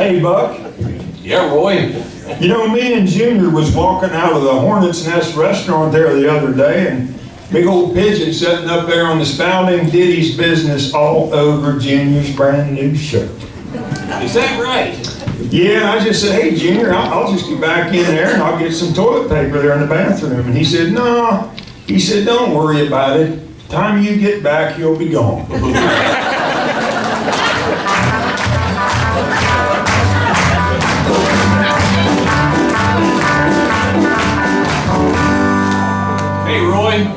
Hey, Buck. Yeah, Roy. You know, me and Junior was walking out of the Hornet's Nest restaurant there the other day, and big old pigeon sitting up there on the spouting did his business all over Junior's brand new shirt. Is that right? Yeah, I just said, hey, Junior, I'll just get back in there and I'll get some toilet paper there in the bathroom. And he said, no. He said, don't worry about it. Time you get back, you'll be gone. Hey, Roy.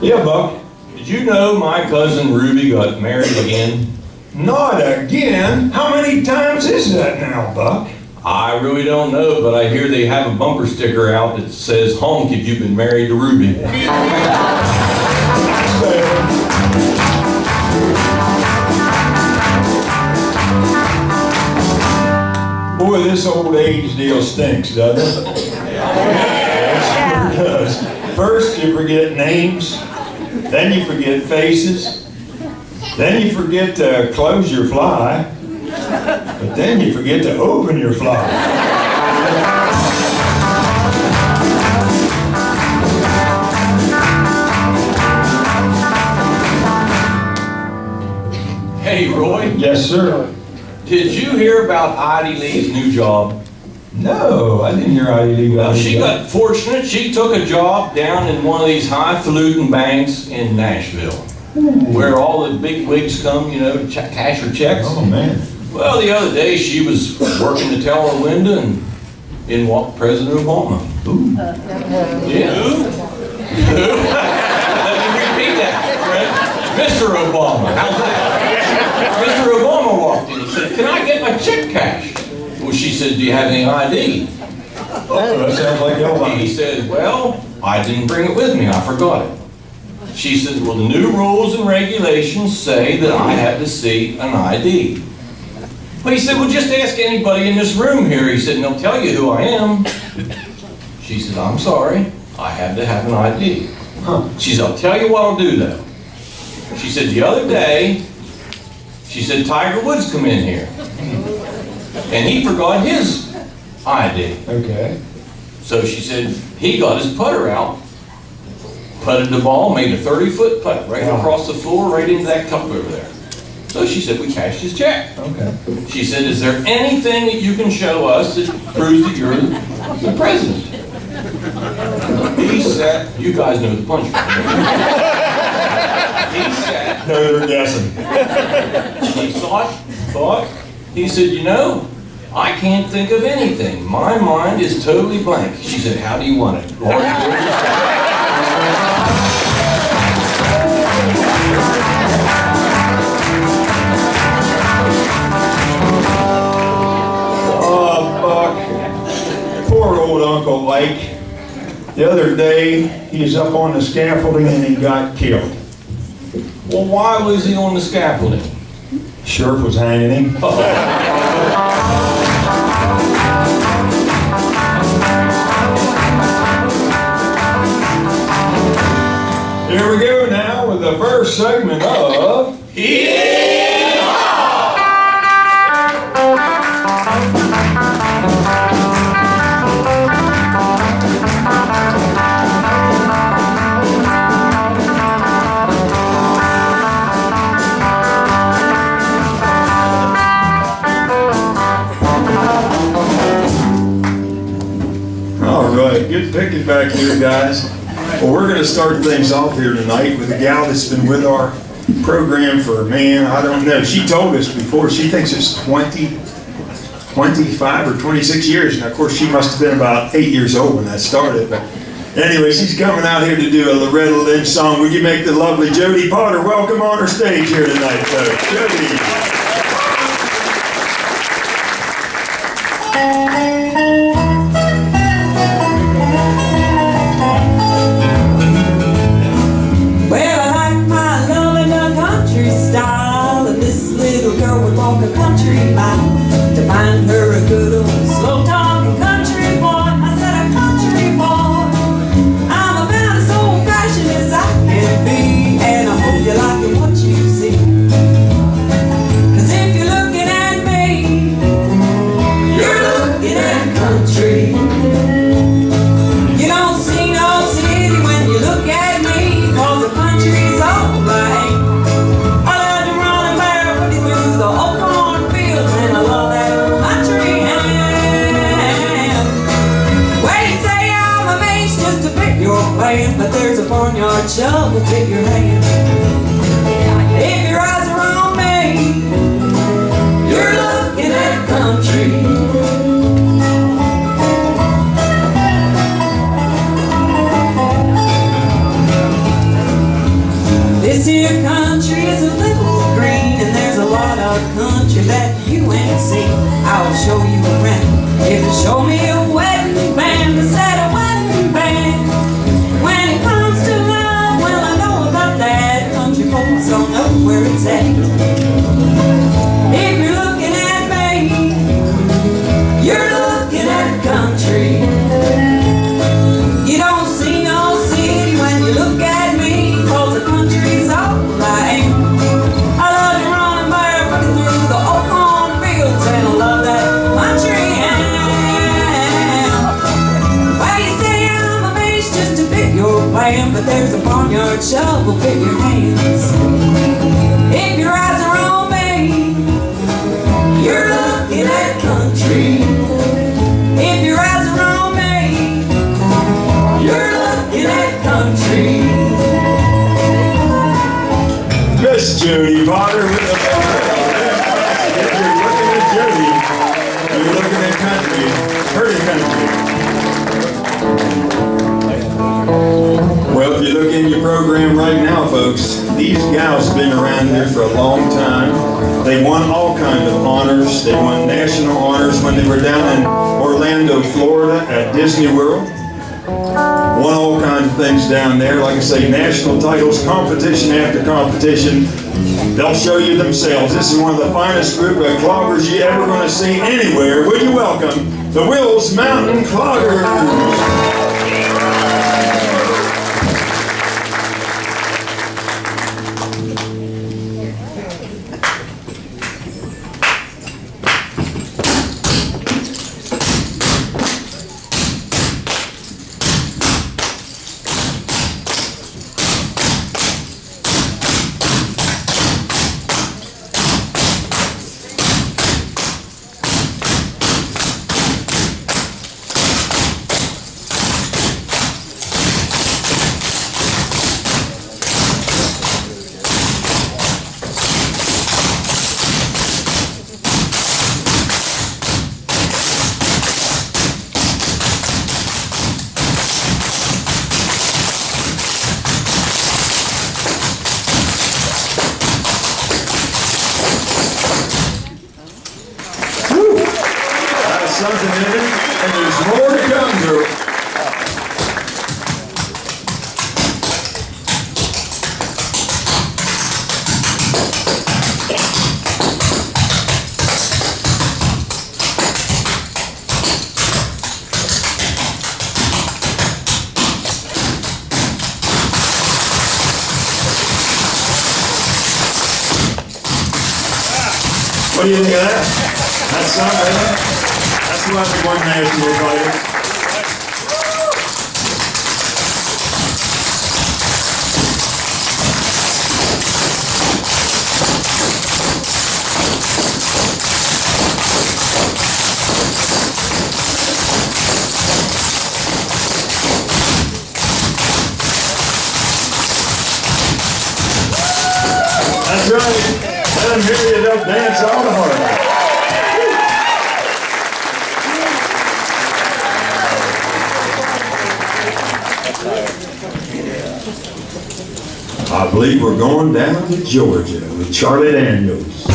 Yeah, Buck. Did you know my cousin Ruby got married again? Not again? How many times is that now, Buck? I really don't know, but I hear they have a bumper sticker out that says, honk if you've been married to Ruby. Boy, this old age deal stinks, doesn't it? It sure does. First you forget names, then you forget faces, then you forget to close your fly, but then you forget to open your fly. Hey, Roy. Yes, sir. Did you hear about Heidi Lee's new job? No, I didn't hear Heidi Lee got She got fortunate. She took a job down in one of these highfalutin banks in Nashville, where all the big wigs come, you know, to cash her checks. Oh, man. Well, the other day she was working to tell her Linda, and in walked President Obama. Ooh. Yeah. Let me repeat that, friend. Mr. Obama. How's that? Mr. Obama walked in. He said, "Can I get my check cashed?" Well, she said, "Do you have any ID?" Oh, that sounds like Elvira. He said, "Well, I didn't bring it with me. I forgot it." She said, "Well, the new rules and regulations say that I have to see an ID." Well, he said, "Well, just ask anybody in this room here." He said, "And they'll tell you who I am." She said, "I'm sorry. I have to have an ID." She said, "I'll tell you what I'll do, though." She said, "The other day," she said, "Tiger Woods come in here. And he forgot his ID." Okay. So she said, he got his putter out, putted the ball, made a 30-foot putt right across the floor, right into that cup over there. So she said, we cashed his check. Okay. She said, is there anything that you can show us that proves that you're the president? He said, you guys know the punchline. He said, No, they're guessing. he thought, he said, you know, I can't think of anything. My mind is totally blank. She said, how do you want it? Oh, Buck. Poor old Uncle Lake. The other day, he was up on the scaffolding and he got killed. Well, why was he on the scaffolding? Sheriff was hanging him. Here we go now with the first segment of Hee Haw! All right, good picking back here, guys. Well, we're going to start things off here tonight with a gal that's been with our program for, man, I don't know. She told us before, she thinks it's 25 or 26 years. And of course, she must have been about 8 years old when that started. But anyway, she's coming out here to do a Loretta Lynch song. Would you make the lovely Jody Potter welcome on her stage here tonight, folks? Jody. Walk a country mile to find her a good old slow talking country boy. I said a country boy. I'm about as old fashioned as I can be, and I hope you like what you see. 'Cause if you're looking at me, country is a little green, and there's a lot of country that you ain't seen. I'll show you around if you show me a wedding band. I said a wedding band. When it comes to love, well, I know about that. Country folks don't know where it's at. If you're looking at me, you're looking at country. You don't see no city when you look at me, 'cause the country's all I am. I love you running barefoot through the old cornfields, and I love that country ham. Well, you say I'm a bitch just to pick your plan, but there's a barnyard shovel fit your hands. If your eyes are on me, you're looking at country. If your eyes are on me, you're looking at country. Miss Judy Potter with the If you're looking at Judy, you're looking at country, pretty country. Well, if you look in your program right now, folks, these gals have been around here for a long time. They won all kinds of honors. They won national honors when they were down in Orlando, Florida at Disney World. Won all kinds of things down there. Like I say, national titles, competition after competition. They'll show you themselves. This is one of the finest group of cloggers you're ever going to see anywhere. Would you welcome the Wills Mountain Cloggers? Something in it, and there's more to come, girl. What do you think of that? That's something. That's why we won national titles. That's right. Let them hear you, they'll dance all the harder. I believe we're going down to Georgia with Charlie Daniels.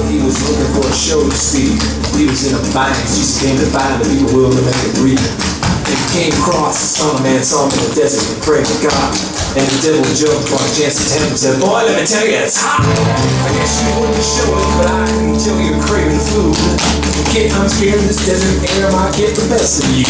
He was looking for a show to see. He was in a bind, just came to find the people willing to make it real. And he came across the son of man, saw him in the desert and prayed to God. And the devil jumped on a chance to tempt him, said, boy, let me tell you, it's hot. I guess you wouldn't show it, but I can tell you're craving food. Kid, I'm scared this desert air might get the best of you.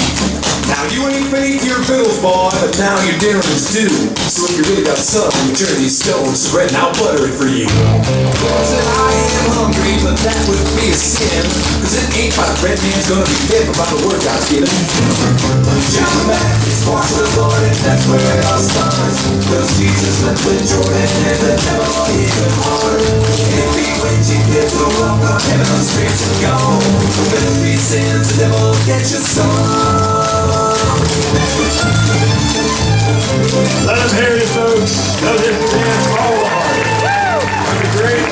Now you ain't paid your bills, boy, but now your dinner is due. So if you really got something, you turn these stones to bread and I'll butter it for you. Cause I am hungry, but that would be a sin. Cause it ain't by the bread man's gonna be fed, but by the word God's given. John the Baptist walked with the Lord, and that's where it all starts. Cause Jesus went with Jordan, and the devil hit him hard. If he wins, you get to welcome heaven on the streets and gone. With three sins, the devil will get your soul. Let them hear you, folks. Know this dance all the heart. That'd be great.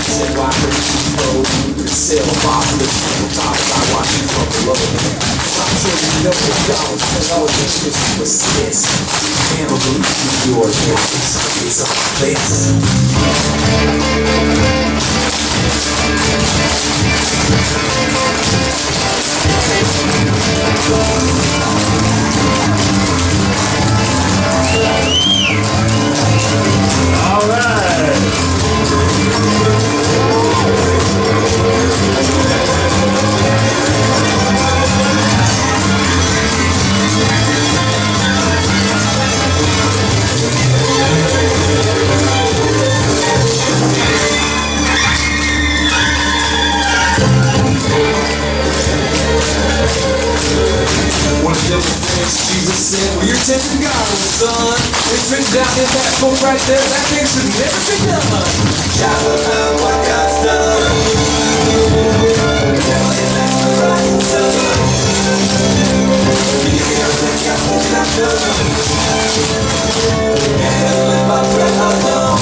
Said why her flow, sell popular people talk about watching from below. I'm sure you know the dollars and all the shit was this. Can't believe your voice is on this. All right. One of the things Jesus said, well, you're tempting God, son. It's written down in that book right there. That thing should never be done. Shout about what God's done. Tell him that's the right son. You hear that God is not done. And live my breath alone.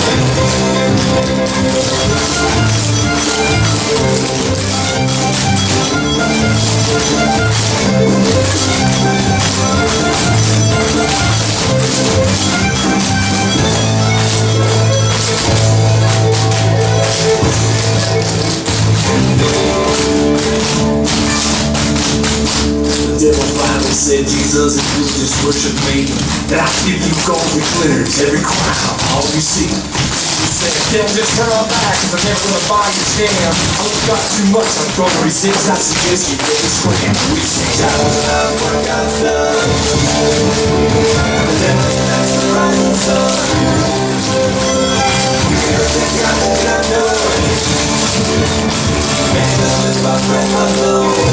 The devil finally said, Jesus, if you just worship me, then I'll give you gold and glitters, every crown, all you see. Jesus said, devil, just turn on back, cause I'm never gonna buy your jam. I love God too much, I'm gonna resist. I suggest you get this scream. We say, shout out what God's done. The devil, that's the right son. You hear that God is not done. Man, I live my breath alone.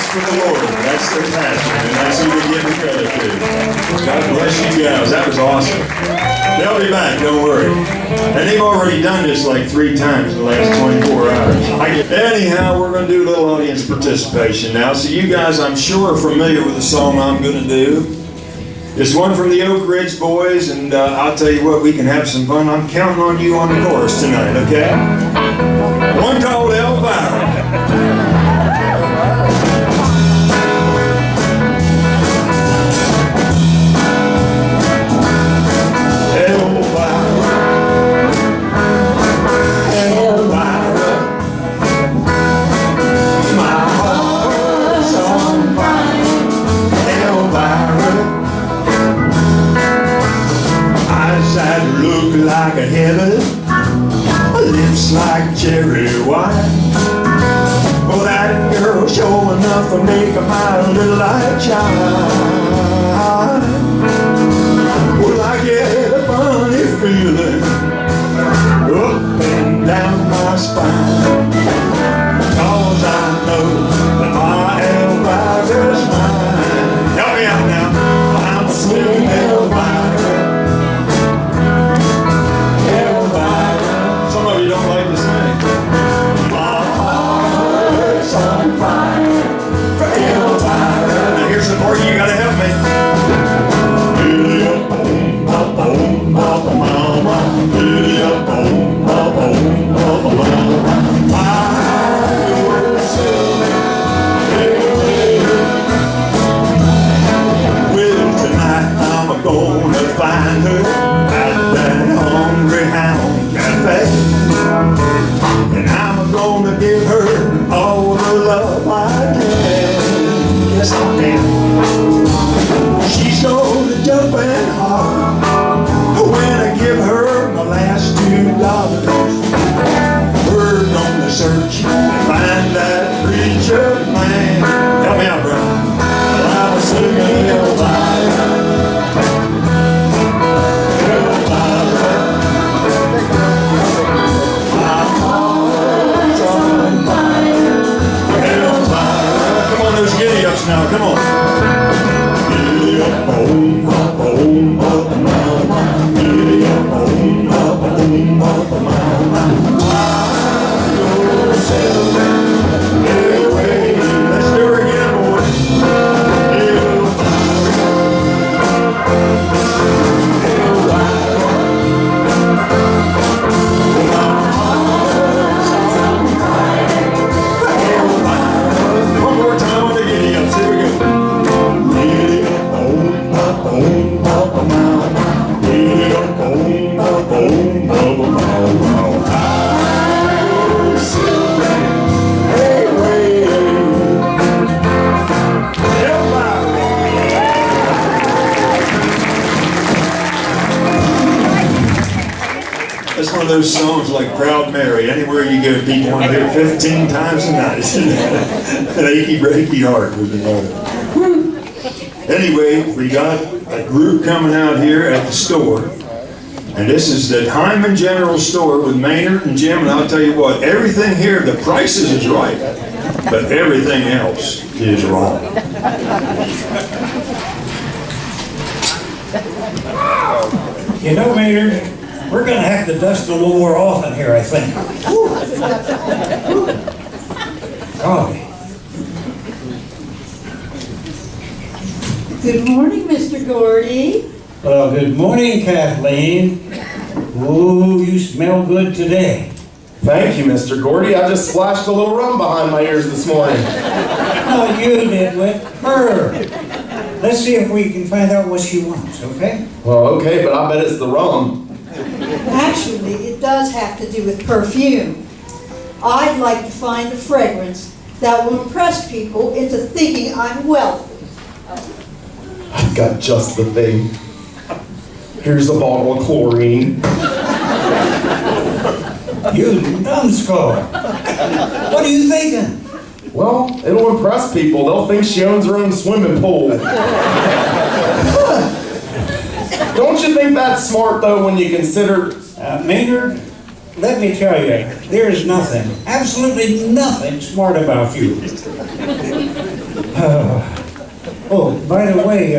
For the Lord. That's their passion, and that's who we give the credit to. God bless you guys. That was awesome. They'll be back, don't worry. And they've already done this like 3 times in the last 24 hours. Anyhow, we're going to do a little audience participation now. So you guys, I'm sure, are familiar with the song I'm going to do. It's one from the Oak Ridge Boys, and I'll tell you what, we can have some fun. I'm counting on you on the chorus tonight, okay? One called Elvira. Like a heaven, lips like cherry wine. Well, that girl sure enough to make my little light shine. Well, I get a funny feeling up and down my spine, 'cause I know that my Elvira's mine. Help me out now. I'm sweet Elvira. You gotta help me. Well, tonight I'm gonna find her at that Hungry Hound Cafe, and I'm gonna give her all the love I can. Yes, I can. She's gonna jump and holler when I give her my last $2. We're gonna search and find that preacher man. Help me out, brother. Let's do her again, one more time on the giddy ups. Here we go. Giddy up, boom, giddy up, boom, hey, way. That's one of those songs like Proud Mary. Anywhere you go, people want to hear it 15 times a night. An achy, breaky heart was the motto. Anyway, we got a group coming out here at the store. And this is the Hyman General Store with Maynard and Jim. And I'll tell you what, everything here, the prices is right. But everything else is wrong. You know, Maynard, we're going to have to dust a little more often here, I think. Golly. Good morning, Mr. Gordy. Well, good morning, Kathleen. Ooh, you smell good today. Thank you, Mr. Gordy. I just splashed a little rum behind my ears this morning. No, you did with her. Let's see if we can find out what she wants, okay? Well, okay, but I bet it's the rum. Actually, it does have to do with perfume. I'd like to find a fragrance that will impress people into thinking I'm wealthy. I've got just the thing. Here's a bottle of chlorine. You numbskull. What are you thinking? Well, it'll impress people. They'll think she owns her own swimming pool. Don't you think that's smart, though, when you consider... Maynard, let me tell you, there's nothing, absolutely nothing smart about you. Oh, by the way,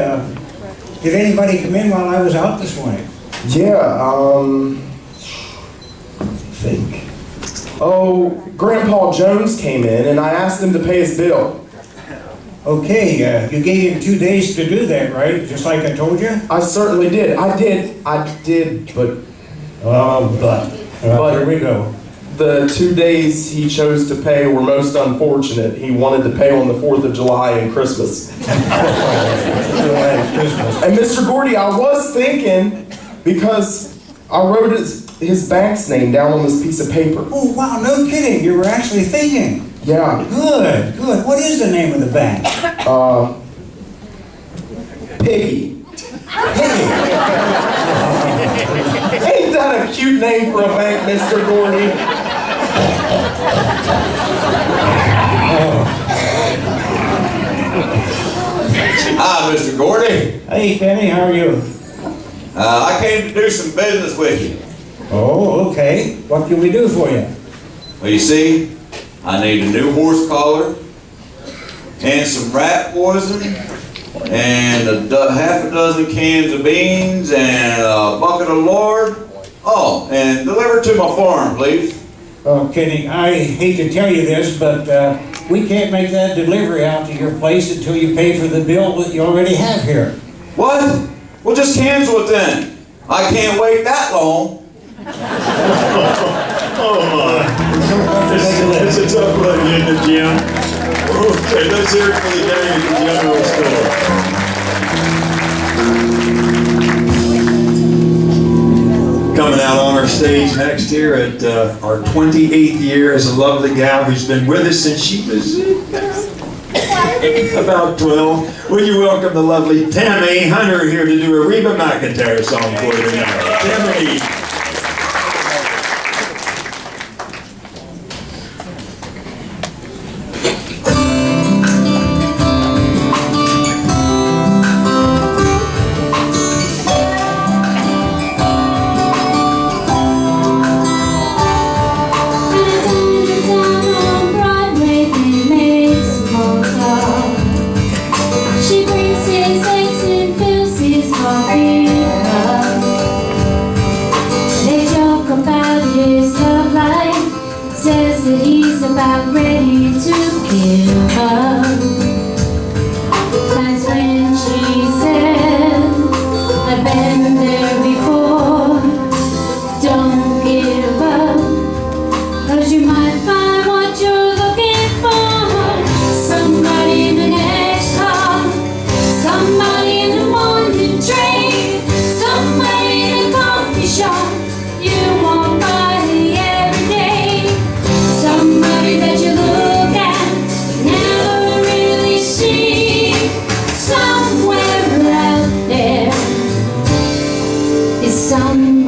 did anybody come in while I was out this morning? Yeah, Think. Oh, Grandpa Jones came in, and I asked him to pay his bill. Okay, you gave him 2 days to do that, right? Just like I told you? I certainly did. I did, but But here we go. the 2 days he chose to pay were most unfortunate. He wanted to pay on the 4th of July and Christmas. And Mr. Gordy, I was thinking, because I wrote his bank's name down on this piece of paper. Oh, wow, no kidding. You were actually thinking. Yeah. Good, good. What is the name of the bank? Piggy. Hey, Ain't that a cute name for a bank, Mr. Gordy? Hi, Mr. Gordy. hey, Kenny, how are you? I came to do some business with you. Oh, okay. What can we do for you? Well, you see, I need a new horse collar and some rat poison and half a dozen cans of beans and a bucket of lard. Oh, and deliver to my farm, please. Oh, Kenny, I hate to tell you this, but we can't make that delivery out to your place until you pay for the bill that you already have here. What? Well, just cancel it then. I can't wait that long. Oh my. It's a tough one, isn't it, Jim? Okay, let's hear it for the day at the general store. Coming out on our stage next year at our 28th year is a lovely gal who's been with us since she was about 12. Will you welcome the lovely Tammy Hunter here to do a Reba McEntire song for you tonight. Tammy. She brings his eggs and fills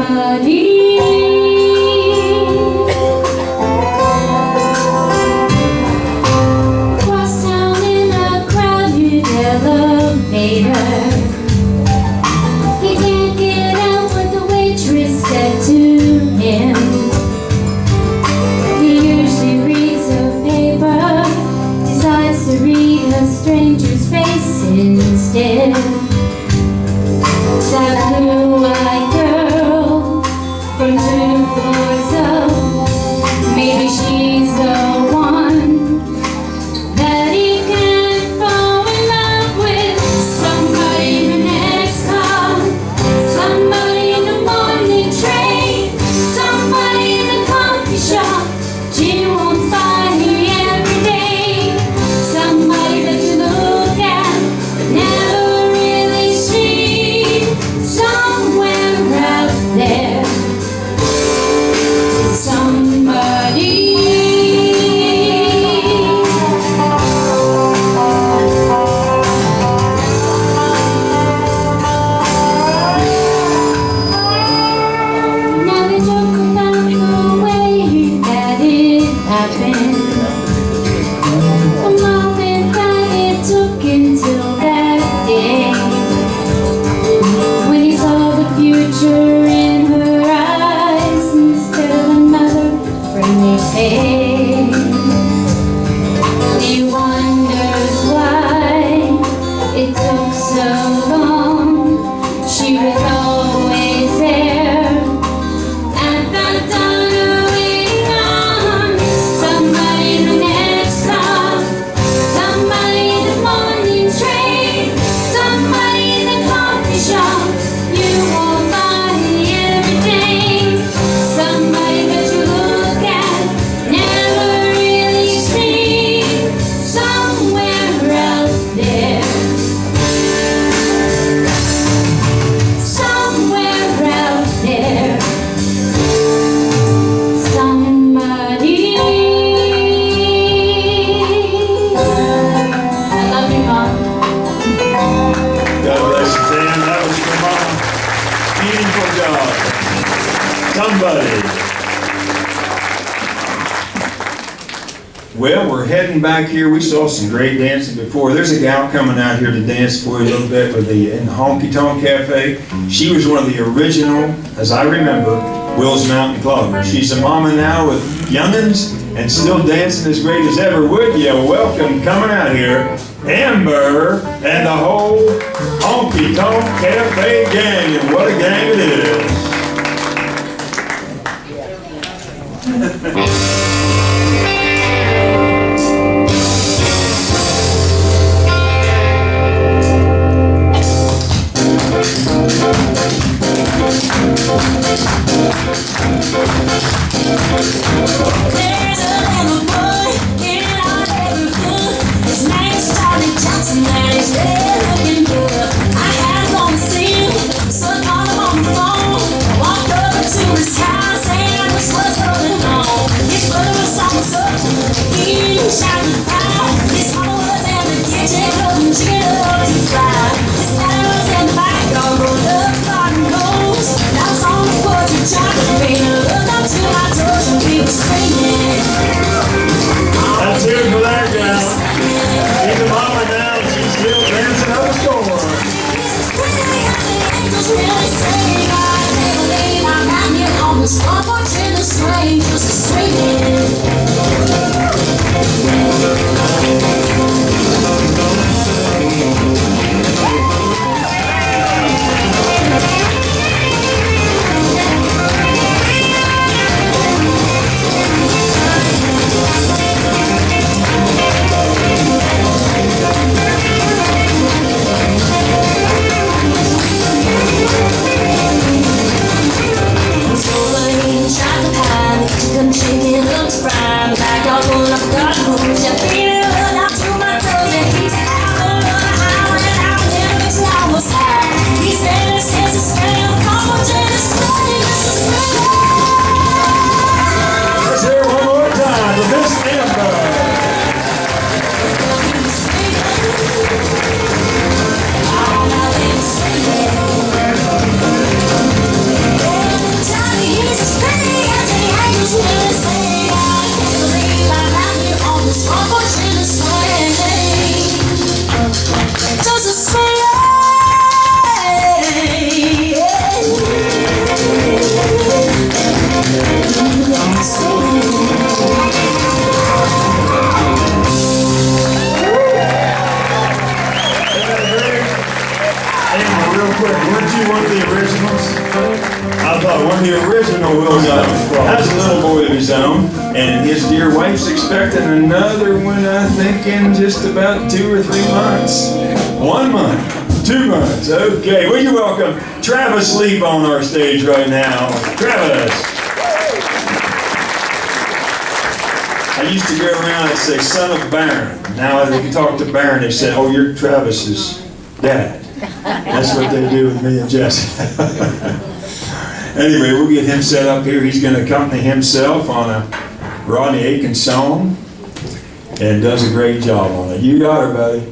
somebody. Cross town in a crowded elevator. He can't get out what the waitress said to him. He usually reads a paper, decides to read a stranger's face instead. That blue-eyed girl from 2 floors up, maybe she's the one that he can fall in love with. Somebody in the next car, somebody in the morning train, somebody in the coffee shop. She won't find me every day. Somebody that you look at but never really see. Somewhere out there, somebody. Now they joke about the way that it happened. The moment that it took until that day, when he saw the future in her eyes instead of another friendly face. He wonders why it took so long. She was always there at the dawn waiting on. Somebody in the next car, somebody in the morning train, somebody in the coffee shop. You won't find me every day. Somebody that you look at, never really see. Somewhere out there, somewhere out there, somebody. I love you, Mom. God bless you, Dan. That was for Mom. Meaningful job. Somebody. Well, we're heading back here. We saw some great dancing before. There's a gal coming out here to dance for you a little bit in the Honky Tonk Cafe. She was one of the original, as I remember, Will's Mountain Cloggers. She's a mama now with young'uns and still dancing as great as ever. Would you welcome coming out here, Amber and the whole Honky Tonk Cafe gang. And what a gang it is. There's a little boy in our neighborhood. His name's Charlie Johnson and he's really looking good. I had him on the scene, so I called him on the phone. I walked over to his house and this was going on. His brother was on real quick, weren't you one of the originals? I thought one of the original Will has a little boy of his own, and his dear wife's expecting another one, I think, in just about 2 or 3 months. 1 month, 2 months, okay. Will you welcome Travis Leap on our stage right now. Travis. I used to go around and say, son of Baron. Now they can talk to Baron, they say, oh, you're Travis's dad. That's what they do with me and Jesse. Anyway, we'll get him set up here. He's going to accompany himself on a Rodney Aiken song and does a great job on it. You got her, buddy.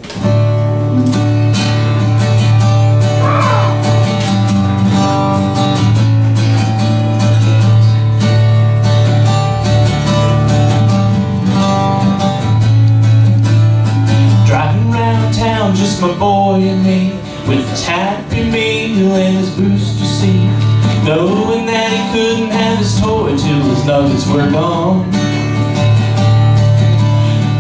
Just my boy and me, with his happy meal and his booster seat, knowing that he couldn't have his toy till his nuggets were gone.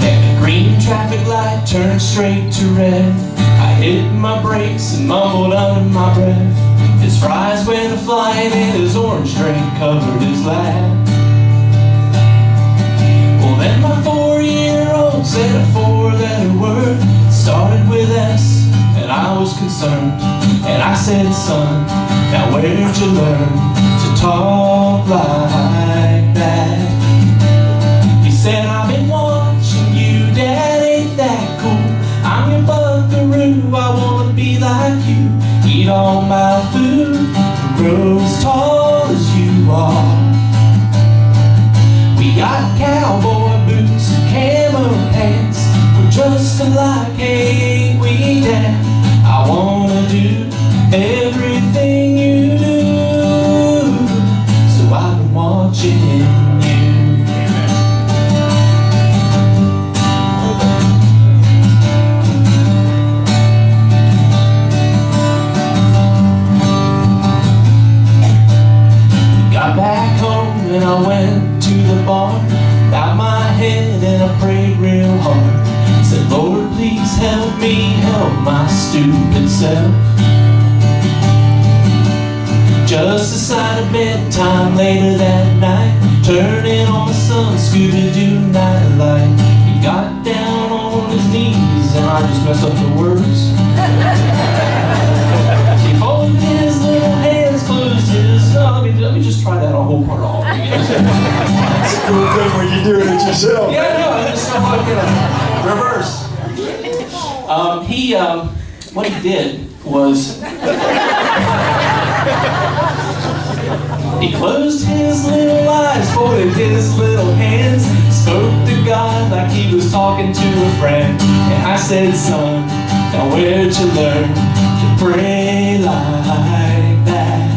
And the green traffic light turned straight to red. I hit my brakes and mumbled under my breath. His fries went a-flying and his orange drink covered his lap. Well, then my 4-year-old said a 4-letter word. Started with S, and I was concerned. And I said, son, now where'd you learn to talk like that? He said, I've been watching you, Dad, ain't that cool? I'm your buckaroo, I wanna be like you. Eat all my food, and grow as tall as you are. We got cowboy boots and camo pants. We're just alike, hey, ain't we, Dad? I wanna do everything you do, so I've been watching you. Got back home and I went to the bar, bowed my head and I prayed real hard. Said, Lord, please help me help my stupid self. Just aside of bedtime later that night, turning on my son's Scooby-Doo nightlight. He got down on his knees and I just messed up the words. He folded his little hands, closed his... let me just try that whole part all again. It's a cool thing when you do it yourself. Yeah, no, it's so like reverse. What he did was he closed his little eyes, folded his little hands, spoke to God like he was talking to a friend. And I said, son, now where'd you learn to pray like that?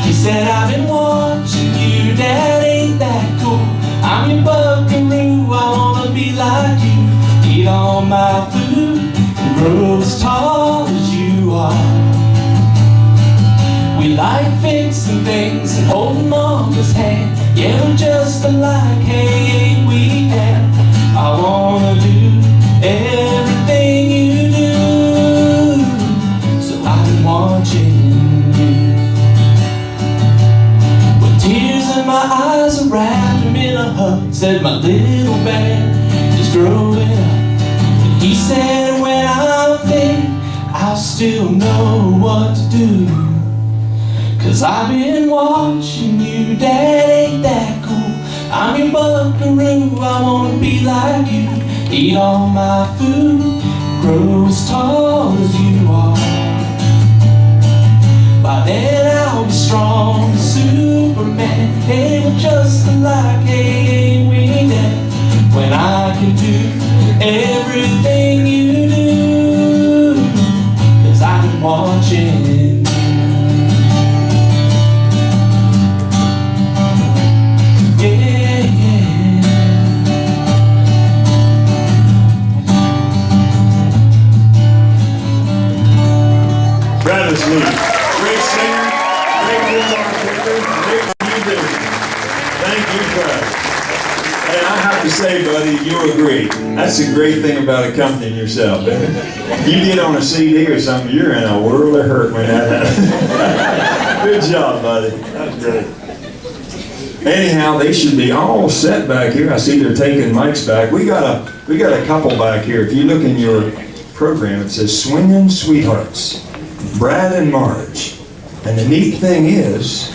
He said, I've been watching you, Dad, ain't that cool? I'm your buckaroo, I wanna be like you. Eat all my food and grow as tall as you are. We like fixing things and holding Mama's hand. Yeah, we're just alike, hey, ain't we, Dad? I wanna do everything you do, so I've been watching you. With tears in my eyes, I wrapped him in a hug. Said, my little man is growing up. And he said, when I'm big, I'll still know what to do. 'Cause I've been watching you, Dad, ain't that cool? I'm your buckaroo, I wanna be like you. Eat all my food, grow as tall as you are. By then I'll be strong as Superman. Hey, we're just alike, hey, ain't we, Dad? When I can do everything you do, 'cause I've been watching you. Travis Lee, great singer, great guitar player, great musician. Thank you, Travis. And I have to to say, buddy, you'll agree. That's the great thing about accompanying yourself, isn't it? You get on a CD or something, you're in a world of hurt when that happens. Good job, buddy. That was great. Anyhow, they should be all set back here. I see they're taking mics back. We got a couple back here. If you look in your program, it says Swingin' Sweethearts, Brad and Marge. And the neat thing is,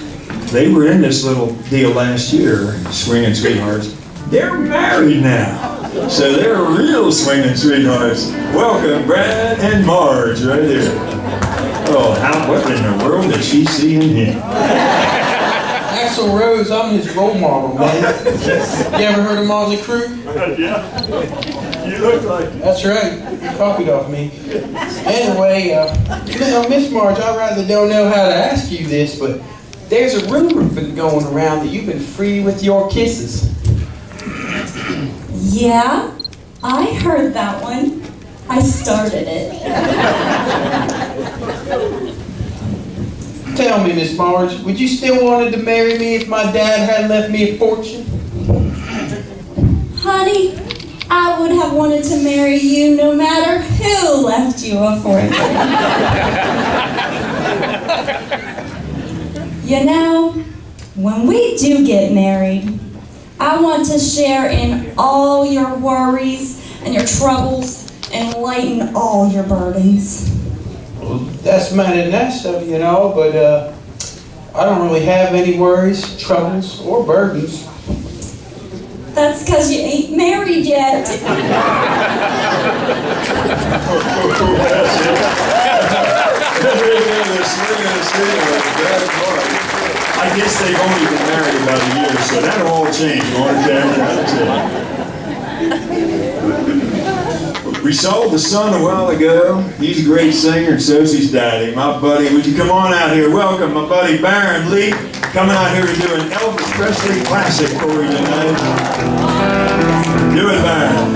they were in this little deal last year, Swingin' Sweethearts. They're married now. So they're real Swingin' Sweethearts. Welcome, Brad and Marge, right here. Oh, what in the world did she see in him? Axl Rose, I'm his role model, man. You ever heard of Motley Crue? Yeah. You look like it. That's right. You copied off me. Anyway, Miss Marge, I rather don't know how to ask you this, but there's a rumor been going around that you've been free with your kisses. Yeah, I heard that one. I started it. Tell me, Miss Marge, would you still wanted to marry me if my dad had left me a fortune? Honey, I would have wanted to marry you no matter who left you a fortune. You know, when we do get married, I want to share in all your worries and your troubles and lighten all your burdens. That's mighty nice of you, but I don't really have any worries, troubles, or burdens. That's because you ain't married yet. I guess they've only been married about a year, so that'll all change, won't it? We saw the son a while ago. He's a great singer, and so's his daddy. My buddy, would you come on out here? Welcome, my buddy Baron Lee, coming out here to do an Elvis Presley classic for you tonight. Do it, Baron.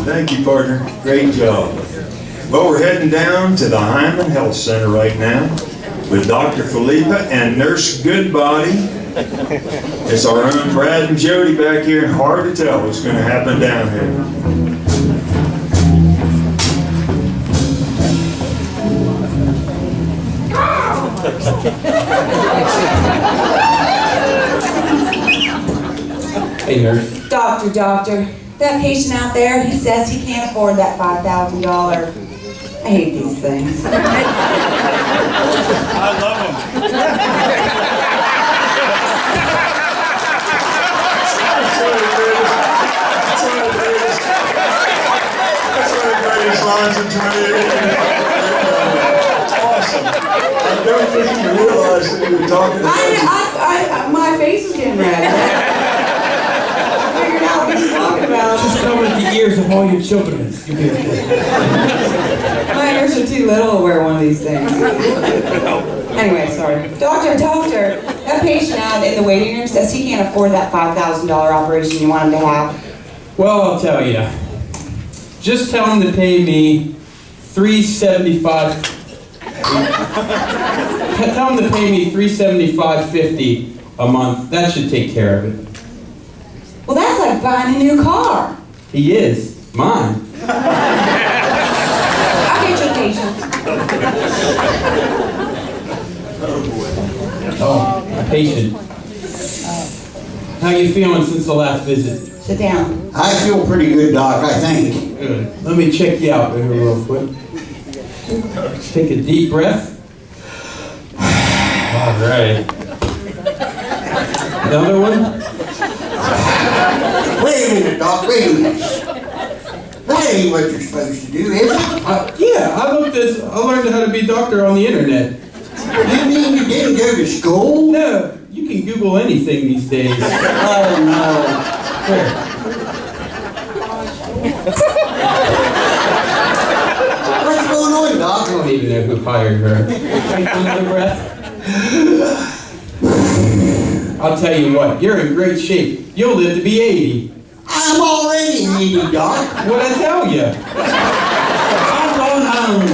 Thank you, partner. Great job. Well, we're heading down to the Hyman Health Center right now with Dr. Philippa and Nurse Goodbody. It's our own Brad and Jody back here, and hard to tell what's going to happen down here. Hey, nurse. Doctor, that patient out there, he says he can't afford that $5,000. I hate these things. I love them. That's one of the greatest lines in comedy. Awesome. I don't think you realize that you were talking about My face is getting red. I figured out what he's talking about. Just cover the ears of all your children. You'll be okay. My ears are too little to wear one of these things. Anyway, sorry. Doctor, that patient out in the waiting room says he can't afford that $5,000 operation you want him to have. Well, I'll tell you. Just tell him to pay me $375. Tell him to pay me $375.50 a month. That should take care of it. Well, that's like buying a new car. He is. Mine. I'll get your patient. Oh, a patient. How you feeling since the last visit? Sit down. I feel pretty good, Doc, I think. Good. Let me check you out here real quick. Take a deep breath. All right. Another one? Wait a minute, Doc, wait a minute. That ain't what you're supposed to do, is it? Yeah, I learned how to be a doctor on the internet. You mean you didn't go to school? No, you can Google anything these days. Oh, no. Here. What's going on, Doc? I don't even know who hired her. Take another breath. I'll tell you what, you're in great shape. You'll live to be 80. I'm already 80, Doc. What'd I tell you? I'm going home.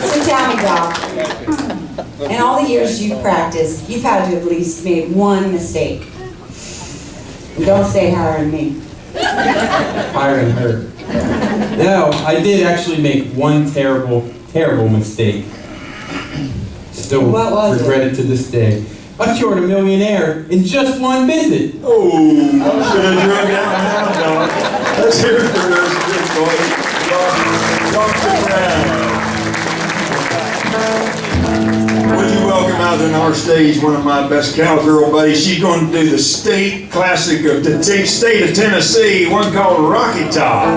So tell me, Doc, in all the years you've practiced, you've had to have at least made one mistake. And don't say hiring me. Hiring her. No, I did actually make one terrible mistake. Still What was regret it to this day. I cured a millionaire in just one visit. Oh, should have drug out now, Doc. Let's hear it for those good boys. Dr. Brown. Would you welcome out on our stage one of my best cowgirl buddies? She's going to do the state classic of the state of Tennessee, one called Rocky Top.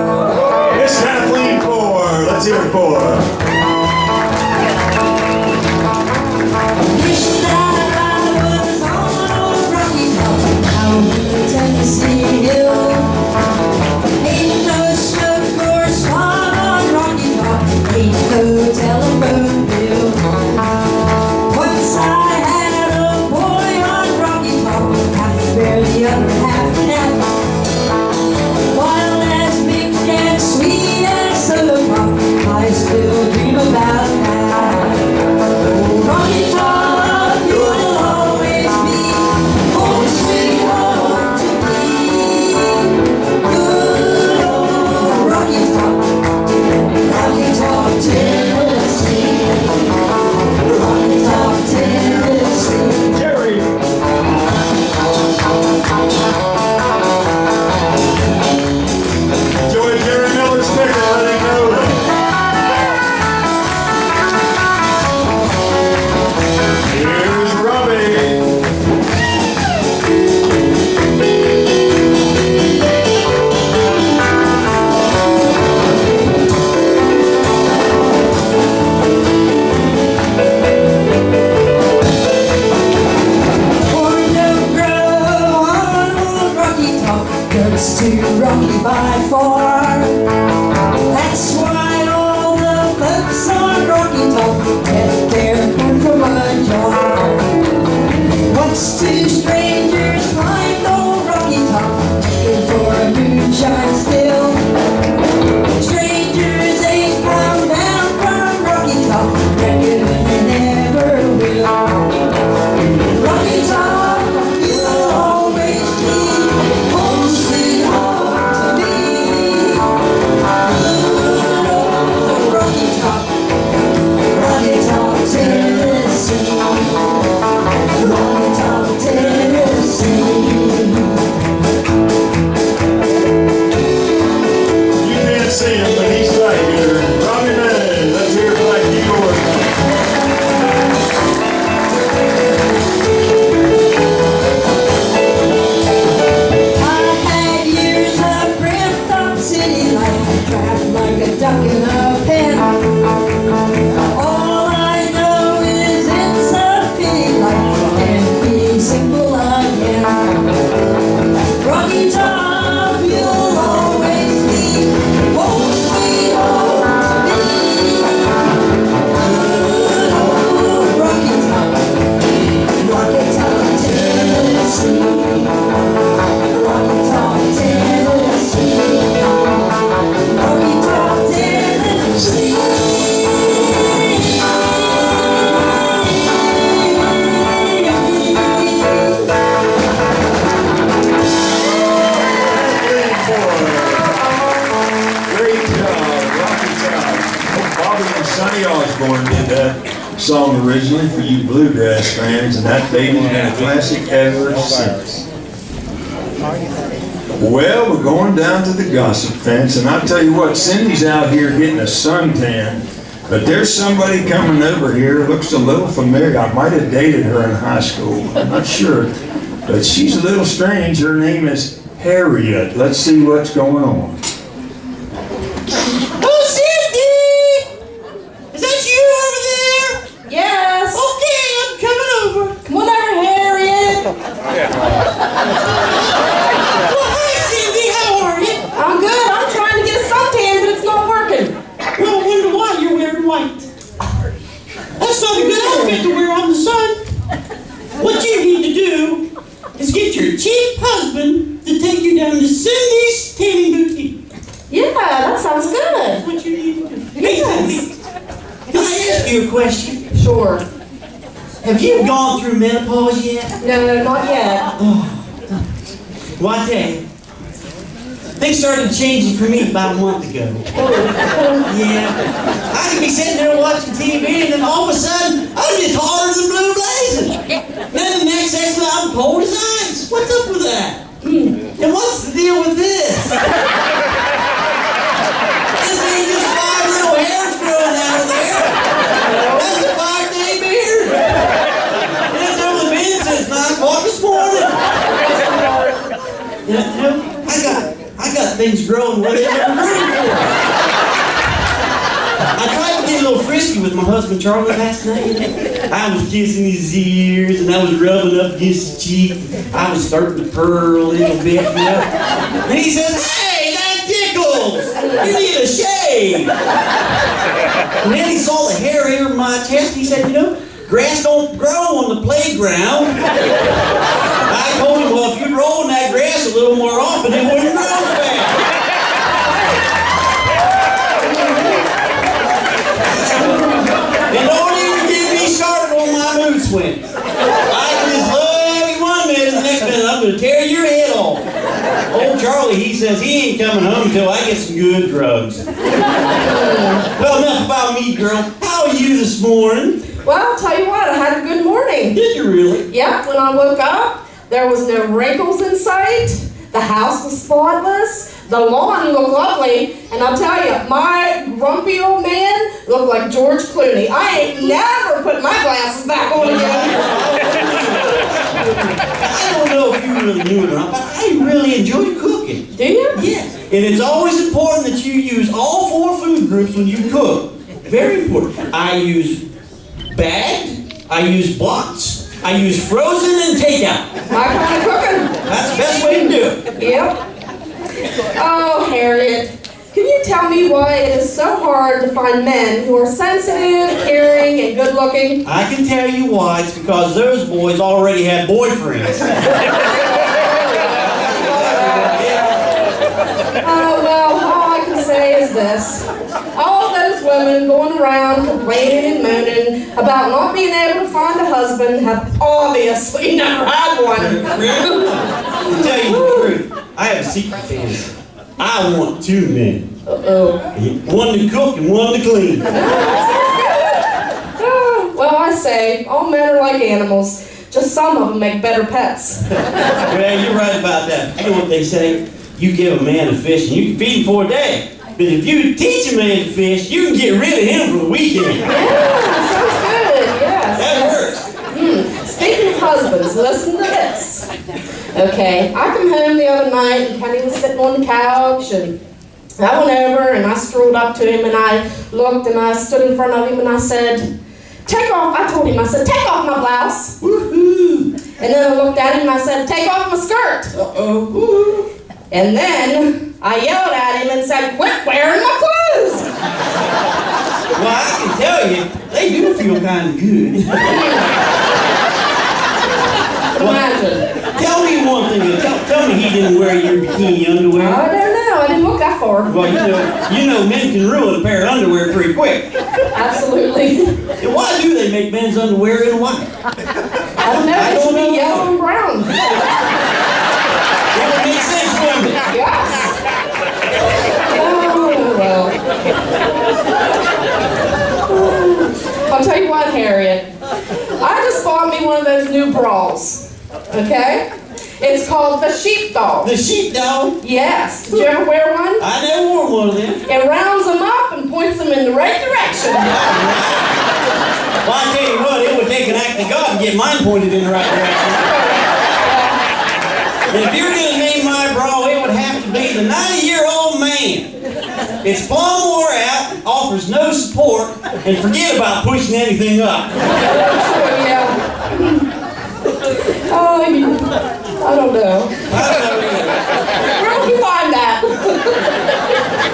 It's Kathleen Ford. Let's hear it for her. Tennessee Hill. Ain't no smoke or swamp on Rocky Top. Ain't no telephone bill. Once I had a boy on Rocky Top, half bear, the other half nap. Wild as big and sweet as soda pop, I still dream about that. Rocky Top, you'll always be home sweet home. Rocky Top, Tennessee. Rocky Top, Tennessee. Jerry. Enjoy Jerry Miller's sticker, let him know that. Here's Robbie. Corn don't grow on old Rocky Top, it's too rocky by far. That's why all the folks on Rocky Top get their corn from a jar. Once two strangers climbed old Rocky Top, looking for a moonshine still. Strangers ain't come down from Rocky Top, reckon they never will. Rocky Top, you'll always be home sweet home to me. Good old Rocky Top, stuck in a pen. All I know is it's a pity life can't be simple again. Rocky Top, you'll always be home sweet home to me. Good old Rocky Top, Tennessee. Rocky Top, Tennessee. Rocky Top, Tennessee. Great job, Rocky Top. Bobby and Sonny Osborne did that song originally for you bluegrass fans, and that baby's been a classic ever since. Well, we're going down to the gossip fence, and I'll tell you what, Cindy's out here getting a suntan, but there's somebody coming over here who looks a little familiar. I might have dated her in high school, I'm not sure, but she's a little strange. Her name is Harriet. Let's see what's going on. Oh, Cindy! Is that you over there? Yes. Okay, I'm coming over. Come on over, Harriet. Well, hi, Cindy. How are you? I'm good. I'm trying to get a suntan, but it's not working. Well, I wonder why you're wearing white. That's not a good outfit to wear on the sun. What you need to do is get your cheap husband to take you down to Cindy's tanning boutique. Yeah, that sounds good. That's what you need to do. Hey, Cindy, can I ask you a question? Sure. Have you gone through menopause yet? No, not yet. Well, I tell you, things started changing for me about a month ago. Yeah. I could be sitting there watching TV, and then all of a sudden, I'm just hotter than blue blazing. Then the next second, I'm cold as ice. What's up with that? And what's the deal with this? This ain't just 5 little hairs growing out of there. That's a 5-day beard. And it's only been since 9 o'clock this morning. You know, I got things growing where they never grew before. I tried to get a little frisky with my husband Charlie last night. You know? I was kissing his ears and I was rubbing up against his cheek. I was starting to purr a little bit, you know. And he says, "Hey, that tickles! You need a shave!" And then he saw the hair here on my chest. He said, "You know, grass don't grow on the playground." I told him, well, if you'd roll in that grass a little more often, it wouldn't grow fast. And don't even get me started on my mood swings. I can just love you one minute, and the next minute I'm going to tear your head off. Old Charlie, he says he ain't coming home until I get some good drugs. Well, enough about me, girl. How are you this morning? Well, I'll tell you what, I had a good morning. Did you really? Yep, when I woke up, there was no wrinkles in sight. The house was spotless. The lawn looked lovely. And I'll tell you, my grumpy old man looked like George Clooney. I ain't never put my glasses back on again. I don't know if you really knew it or not, but I really enjoy cooking. Do you? Yes. And it's always important that you use all 4 food groups when you cook. Very important. I use bagged, I use blocks, I use frozen and takeout. My kind of cooking. That's the best way to do it. Yep. Oh, Harriet, can you tell me why it is so hard to find men who are sensitive, caring, and good-looking? I can tell you why. It's because those boys already have boyfriends. Well, all I can say is this. All those women going around complaining and moaning about not being able to find a husband have obviously never had one. To tell you the truth, I have a secret fantasy. I want 2 men. Uh-oh. One to cook and one to clean. Well, I say, all men are like animals. Just some of them make better pets. Well, you're right about that. You know what they say? You give a man a fish and you can feed him for a day. But if you teach a man to fish, you can get rid of him for the weekend. Yeah, sounds good. Yes. That works. Speaking of husbands, listen to this. Okay, I come home the other night and Kenny was sitting on the couch and I went over and I strolled up to him and I looked and I stood in front of him and I said, take off, I told him, I said, take off my blouse. Woohoo. And then I looked at him and I said, take off my skirt. Uh-oh. Woo. And then I yelled at him and said, quit wearing my clothes. Well, I can tell you, they do feel kind of good. Imagine. Tell me one thing. Tell me he didn't wear your bikini underwear. I don't know. I didn't look that far. Well, you know men can ruin a pair of underwear pretty quick. Absolutely. And why do they make men's underwear in white? I don't know. It should be yellow and brown. That would make sense, wouldn't it? Yes. Oh, well. I'll tell you what, Harriet. I just bought me one of those new bras. Okay? It's called the sheepdog. The sheepdog? Yes. Did you ever wear one? I never wore one of them. It rounds them up and points them in the right direction. Well, I tell you what, it would take an act of God to get mine pointed in the right direction. And if you're going to name my bra, it would have to be the 90-year-old man. It's plumb wore out, offers no support, and forget about pushing anything up. Yeah. Oh, I don't know. Where would you find that?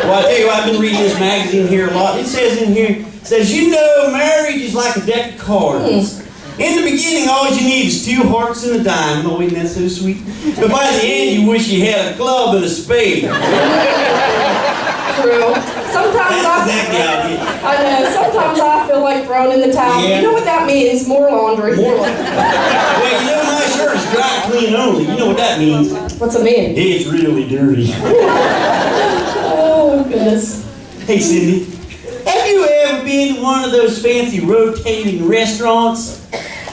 Well, I tell you what, I've been reading this magazine here a lot. It says in here, you know, marriage is like a deck of cards. In the beginning, all you need is 2 hearts and a dime. Oh, isn't that so sweet? But by the end, you wish you had a club and a spade. True. Sometimes I know. Sometimes I feel like throwing in the towel. Yeah. You know what that means? More laundry. Well, you know, my shirt is dry clean only. You know what that means? What's it mean? It's really dirty. Oh, goodness. Hey, Cindy. Have you ever been to one of those fancy rotating restaurants?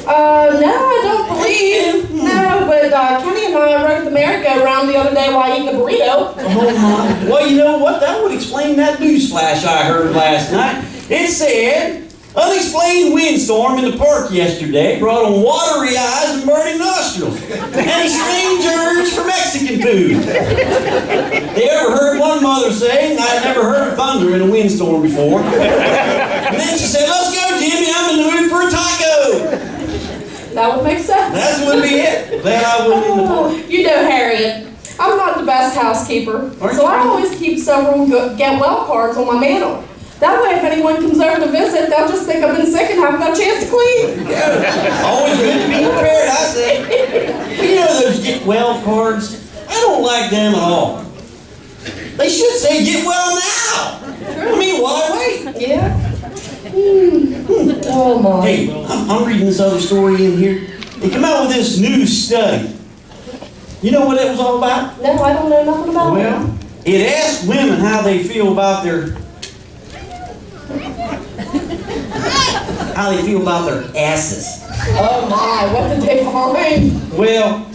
No, I don't believe. No, but Kenny and I rode the merry-go-round the other day while eating a burrito. Oh, my. Well, you know what? That would explain that news flash I heard last night. It said, unexplained windstorm in the park yesterday brought on watery eyes and burning nostrils, and a strange urge for Mexican food. They ever heard one mother say, I'd never heard of thunder in a windstorm before. And then she said, let's go, Jimmy, I'm in the mood for a taco. That would make sense. That would be it. Glad I wasn't in the park. You know, Harriet, I'm not the best housekeeper, so I always keep several get well cards on my mantle. That way, if anyone comes over to visit, they'll just think I've been sick and haven't got a chance to clean. Yeah. Always good to be prepared, I say. You know those get well cards? I don't like them at all. They should say get well now. I mean, why wait? Yeah. Oh my. Hey, I'm reading this other story in here. They come out with this new study. You know what it was all about? No, I don't know nothing about it. Well, it asked women how they feel about their asses. Oh my, what did they find? Well,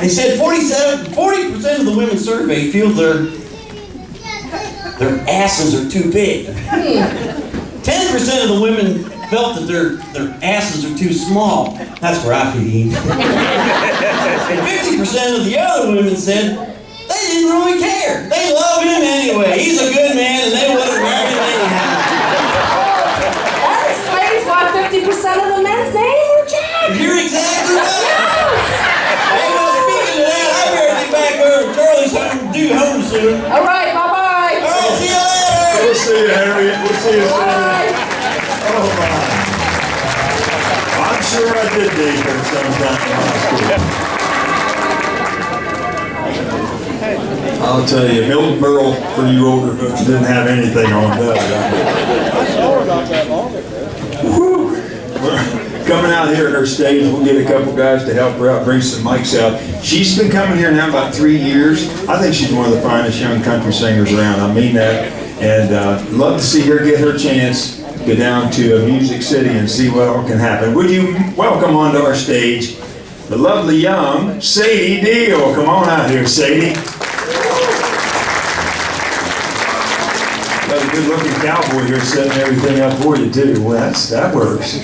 they said 40% of the women surveyed feel their asses are too big. 10% of the women felt that their asses are too small. That's where I fit in. And 50% of the other women said they didn't really care. They love him anyway. He's a good man and they would have married him anyhow. That explains why 50% of the men's names were changed. You're exactly right. Hey, well, speaking of that, I better get back over. Charlie's due home soon. All right, bye-bye. All right, see you later. We'll see you, Harriet. We'll see you soon. Bye. Oh, my. I'm sure I did date her sometime in high school. I'll tell you, Milton Berle, for you older folks, didn't have anything on that. Whew. We're coming out here at her stage. We'll get a couple guys to help her out, bring some mics out. She's been coming here now about 3 years. I think she's one of the finest young country singers around. I mean that. And love to see her get her chance, go down to Music City and see what all can happen. Would you welcome onto our stage the lovely young Sadie Deal. Come on out here, Sadie. Got a good-looking cowboy here setting everything up for you, too. Well, that works.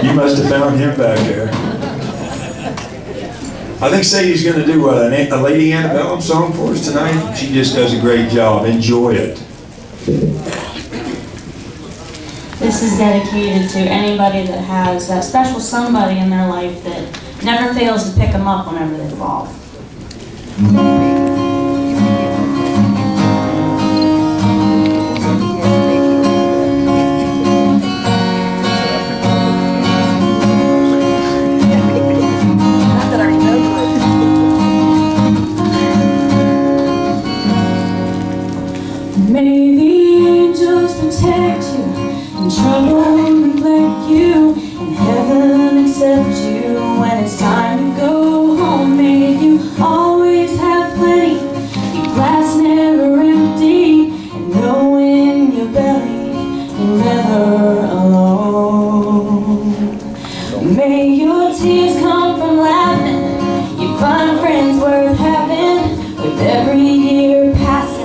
You must have found him back there. I think Sadie's going to do what, a Lady Antebellum song for us tonight? She just does a great job. Enjoy it. This is dedicated to anybody that has that special somebody in their life that never fails to pick them up whenever they fall. May the angels protect you, and trouble neglect you, and heaven accept you when it's time to go home. May you always have plenty, your glass never empty, and know in your belly you're never alone. May your tears come from laughing, you find friends worth having, with every year passing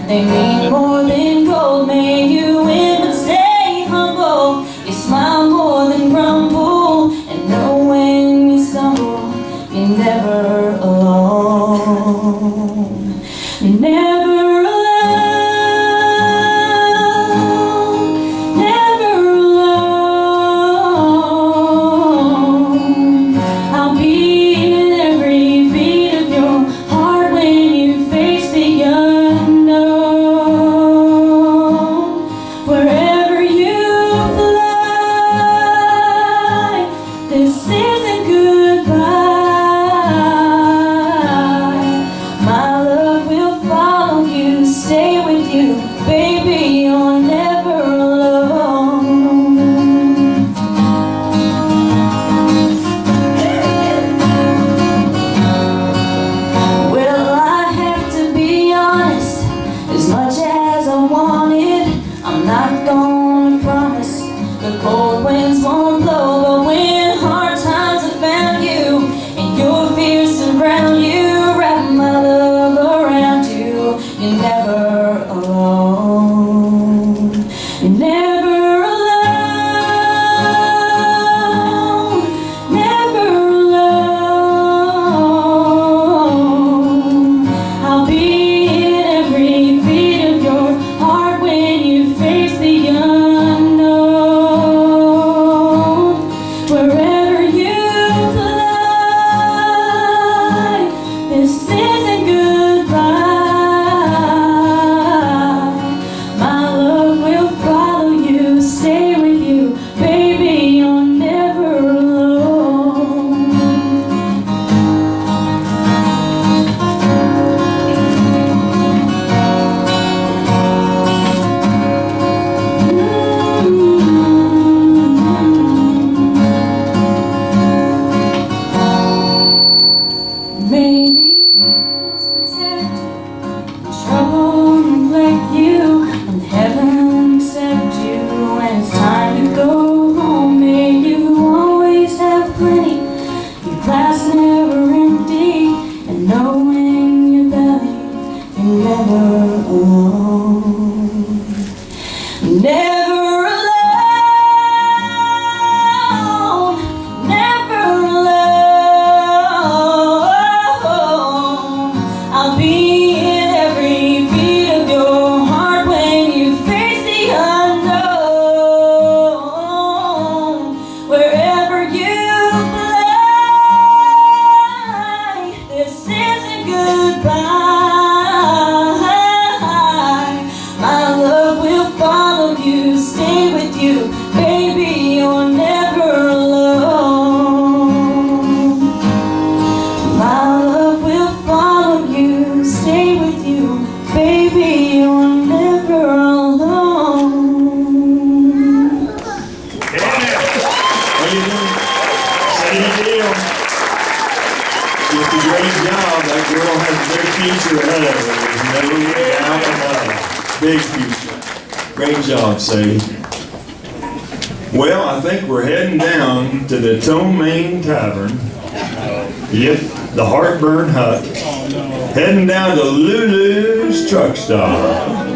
they mean more than gold. May you win but stay humble, you smile more than grumble, and know when you stumble you're never alone. Never alone, never alone. I'll be in every beat of your heart when you face the unknown. Wherever you fly, this isn't goodbye. My love will follow you, stay with you, baby, you're never alone. Well, I have to be honest, as much as I wanted, I'm not gonna promise the cold winds won't blow. But when hard times have found you and your fears surround you, wrap my love around you, you're never alone. You're never alone, never alone. I'll be in every beat of your heart when you face the unknown. Wherever you fly, this isn't goodbye. My love will follow you, stay with you, baby, you're never alone. May the angels protect you, and trouble neglect you, and heaven accept you when it's time to go home. May you always have plenty, your glass never empty, and know in your belly you're never alone. Never alone, never alone. I'll be in every beat of your heart when you face the unknown. Wherever you fly, this isn't goodbye. My love will follow you, stay with you, baby, you're never alone. My love will follow you, stay with you, baby, you're never alone. Yeah. What you doing? Sadie Deal. Did a great job. That girl has a great future ahead of her. There's no doubt about it. Big future. Great job, Sadie. Well, I think we're heading down to the Tomaine Tavern. Yep, the Heartburn Hut. Heading down to Lulu's Truck Stop.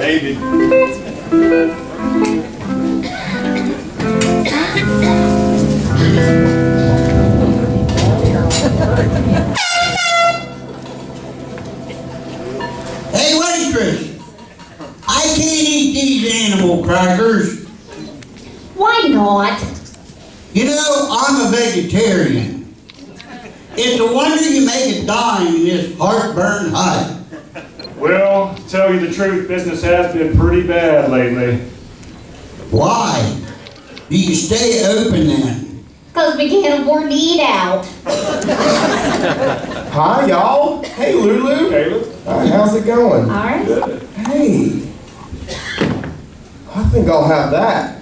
David. Hey, waitress! I can't eat these animal crackers. Why not? You know, I'm a vegetarian. It's a wonder you make it dine in this heartburn hut. Well, to tell you the truth, business has been pretty bad lately. Why? Do you stay open then? Because we can't afford to eat out. Hi, y'all. Hey, Lulu. Caleb? Hi, how's it going? All right. Good. Hey. I think I'll have that.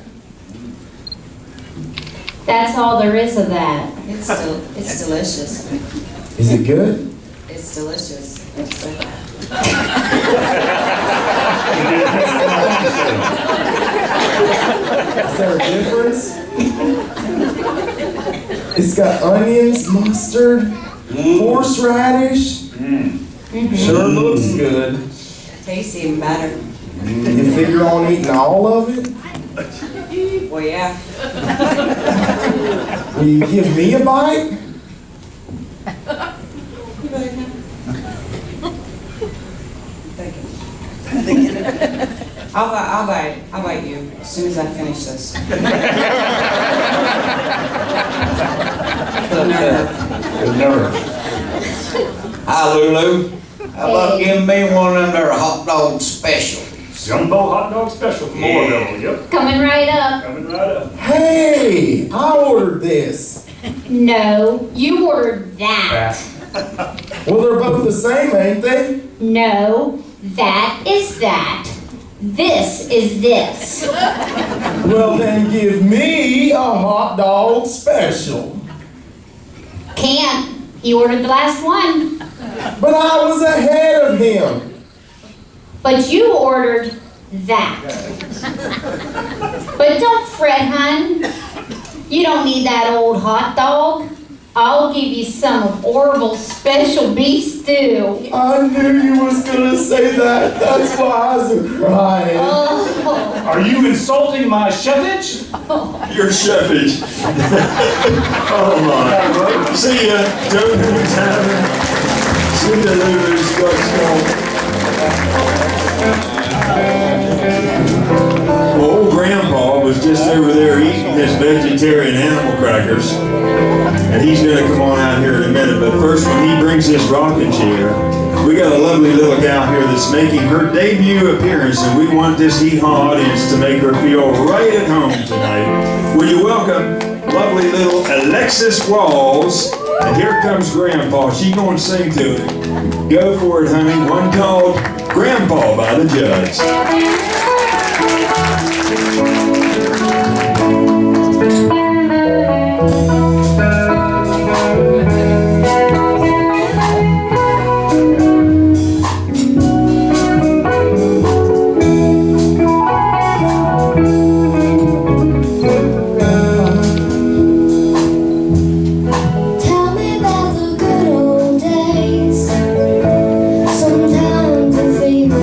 That's all there is of that. It's delicious. Is it good? It's delicious. Is there a difference? It's got onions, mustard, horseradish. Sure looks good. Tastes even better. You figure on eating all of it? Well, yeah. Will you give me a bite? I'll bite you as soon as I finish this. Good nerve. Hi, Lulu. How about giving me one of them there hot dog specials? Jumbo hot dog special from Orville. Yep, Coming right up. coming right up. Hey, I ordered this. No, you ordered that. Well, they're both the same, ain't they? No, that is that. This is this. Well, then give me a hot dog special. Can't. He ordered the last one. But I was ahead of him. But you ordered that. But don't fret, hun. You don't need that old hot dog. I'll give you some of Orville's special beef stew. I knew you was gonna say that. That's why I was crying. Oh. Are you insulting my chefage? Your chefage. Oh my. See ya. Go to the tavern. See ya, Lulu's Old Grandpa was just over there eating his vegetarian animal crackers. And he's gonna come on out here in a minute. But first, when he brings this rocking chair, we got a lovely little gal here that's making her debut appearance, and we want this Hee Haw audience to make her feel right at home tonight. Will you welcome lovely little Alexis Walls? And here comes Grandpa. She's gonna sing to it. Go for it, honey. One called Grandpa by the Judge. Sometimes it feels like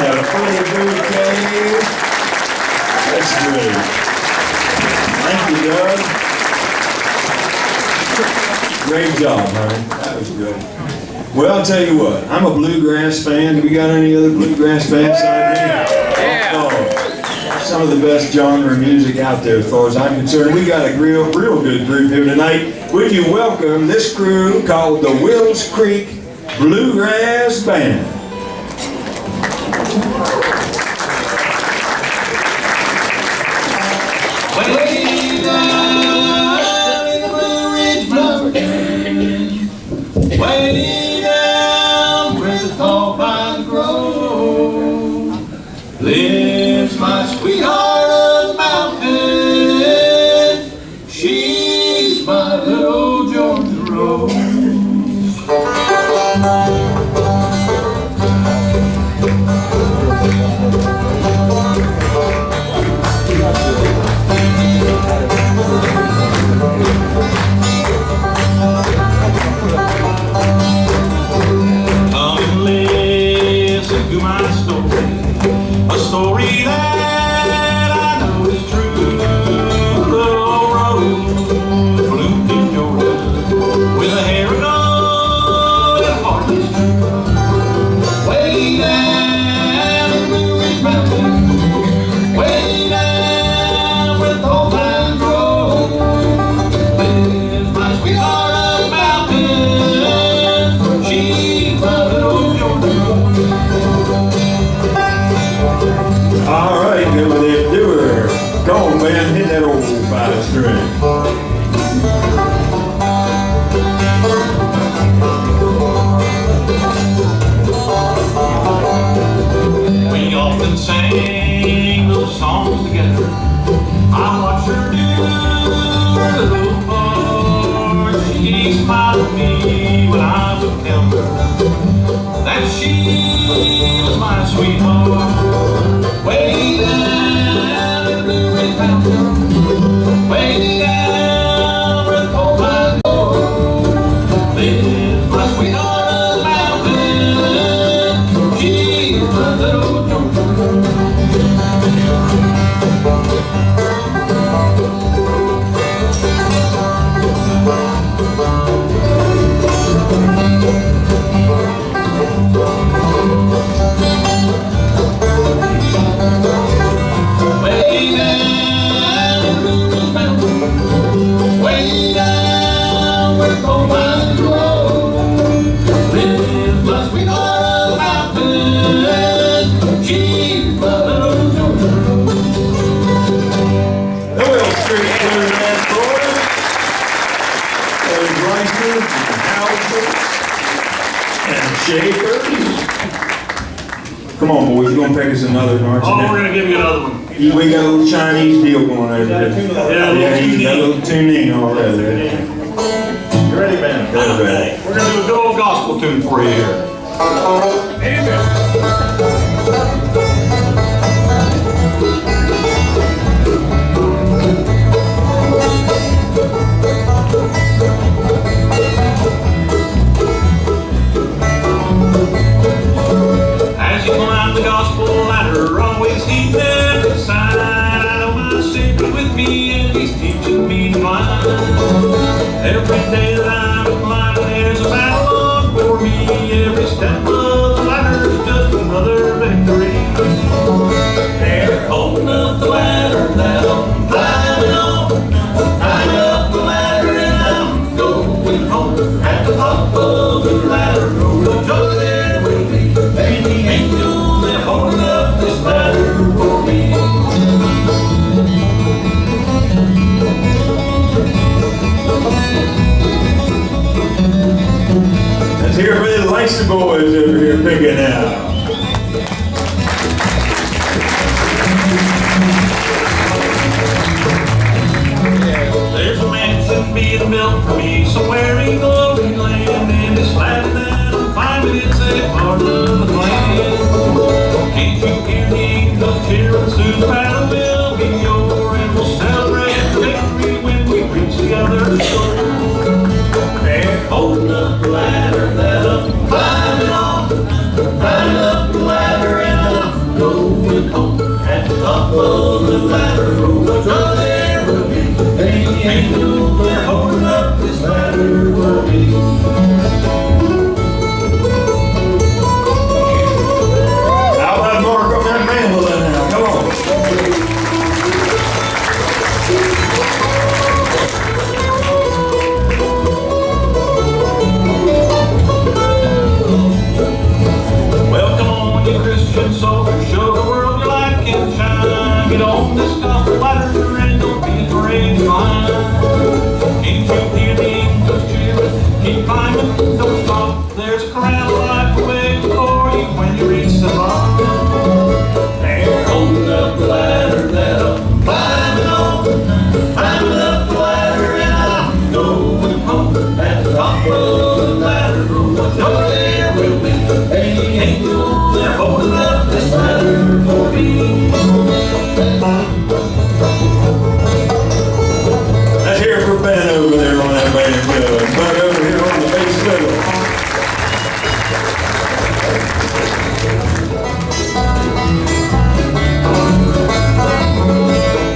Yeah, for the bouquet. That's great. Thank you, Doug. Great job, honey. That was good. Well, I'll tell you what, I'm a bluegrass fan. Do we got any other bluegrass fans out there? Yeah. Oh, some of the best genre of music out there as far as I'm concerned. We got a real good group here tonight. Would you welcome this crew called the Wills Creek Bluegrass Band. Way down in the Blue Ridge Mountains, way down where the tall pines grow, lives my sweetheart of the mountain. She's my little Georgia Rose. Come and listen to my story, a story that I know is true. The old road bloomed in Georgia with a hair and all and heart is true. Way down in the Blue Ridge Mountains, way down where the tall pines grow, lives my sweetheart of the mountain. She's my little Georgia Rose. All right, good with it, do her. Go on, man, hit that old 5-string. We often sang those songs together. I watched her do her little part. She smiled at me when I would tell her that she was my sweetheart. Way down in the Blue Ridge Mountains, way down where the coal mines go, lives my sweetheart of the mountain. She's my little Georgia Rose. Way down in the Blue Ridge Mountains, way down where the coal mines grow, lives my sweetheart of the mountain. She's my little Georgia Rose. The Wills Creek Bluegrass Boys. Those Roysters and Housers and Shakers. Come on, boys, you're gonna pick us another, aren't you? Oh, we're gonna give you another one. We got a little Chinese deal going over there. Yeah, You got a little tuning already. You ready, man? Good, ready. We're gonna do a good old gospel tune for you here. Amen. As you climb the gospel ladder, always keep every sign. I know my Savior's with me and He's teaching me to climb. Every day that I'm climbing, there's a battle for me. Every step of the ladder is just another victory. They're holding up the ladder that I'm climbing on. Climbing up the ladder and I'm going home. At the top of the ladder, oh, the joy there will be. And the angels, they're holding up this ladder for me. Let's hear for the Leicester boys over here picking out. There's a mansion being built for me somewhere in glory land, and it's glad that I'm finding it's a part of the plan. Can't you hear the angels cheering? Soon the battle will be over, and we'll celebrate victory when we reach the other shore. They're holding up the ladder that I'm climbing on, climbing up the ladder and I'm going home at the top of the ladder. Oh, no, there will be many angels there holding up this ladder for me. How about Mark on that mandolin now? Come on. Well, come on, you Christian soldiers, show the world your light can shine. Get on this gospel ladder and don't be afraid to climb. Can't you hear the angels cheering? Keep climbing, don't stop. There's a crown of life waiting for you when you reach the top. They're holding up the ladder that I'm climbing on. Climbing up the ladder and I'm going home at the top of the ladder. Oh, there will be many angels there holding up this ladder for me. Let's hear it for Ben over there on that bass fiddle. And Bud over here on the bass fiddle.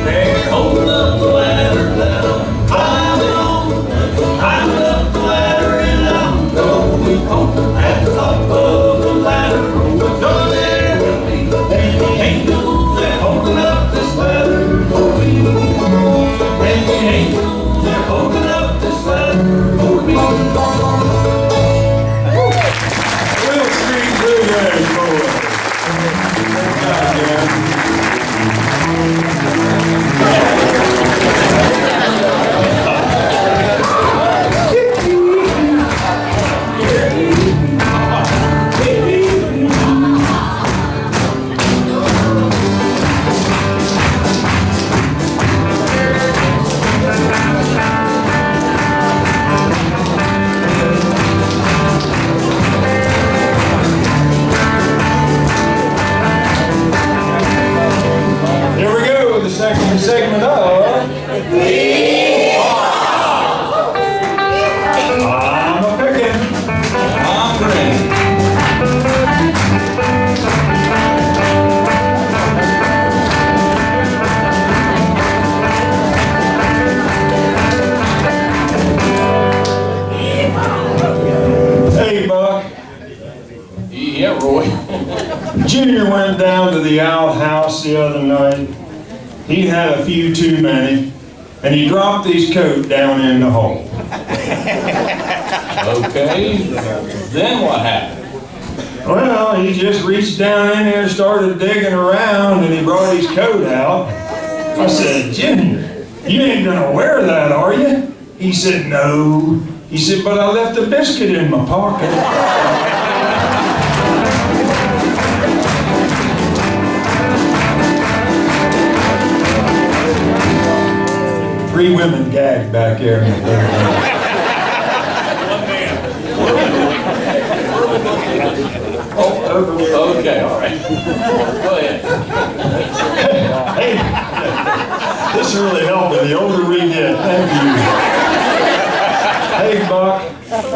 They're holding up the ladder that I'm climbing on. Climbing up the ladder and I'm going home at the top of the ladder. Oh, there will be many angels there holding up this ladder for me. Many angels there holding up this ladder for me. Will Street Bluegrass Boys. Here we go, the second segment of Hee Haw. I'm a pickin'. I'm grinning. Hey, Buck. Yeah, Roy. Junior went down to the outhouse the other night. He had a few too many, and he dropped his coat down in the hole. Okay, then what happened? Well, he just reached down in there and started digging around, and he brought his coat out. I said, Junior, you ain't gonna wear that, are you? He said, no. He said, but I left a biscuit in my pocket. Three women gagged back there. Oh, over there. Okay, all right. Go ahead. Hey, this is really helping the older we get. Thank you. Hey, Buck,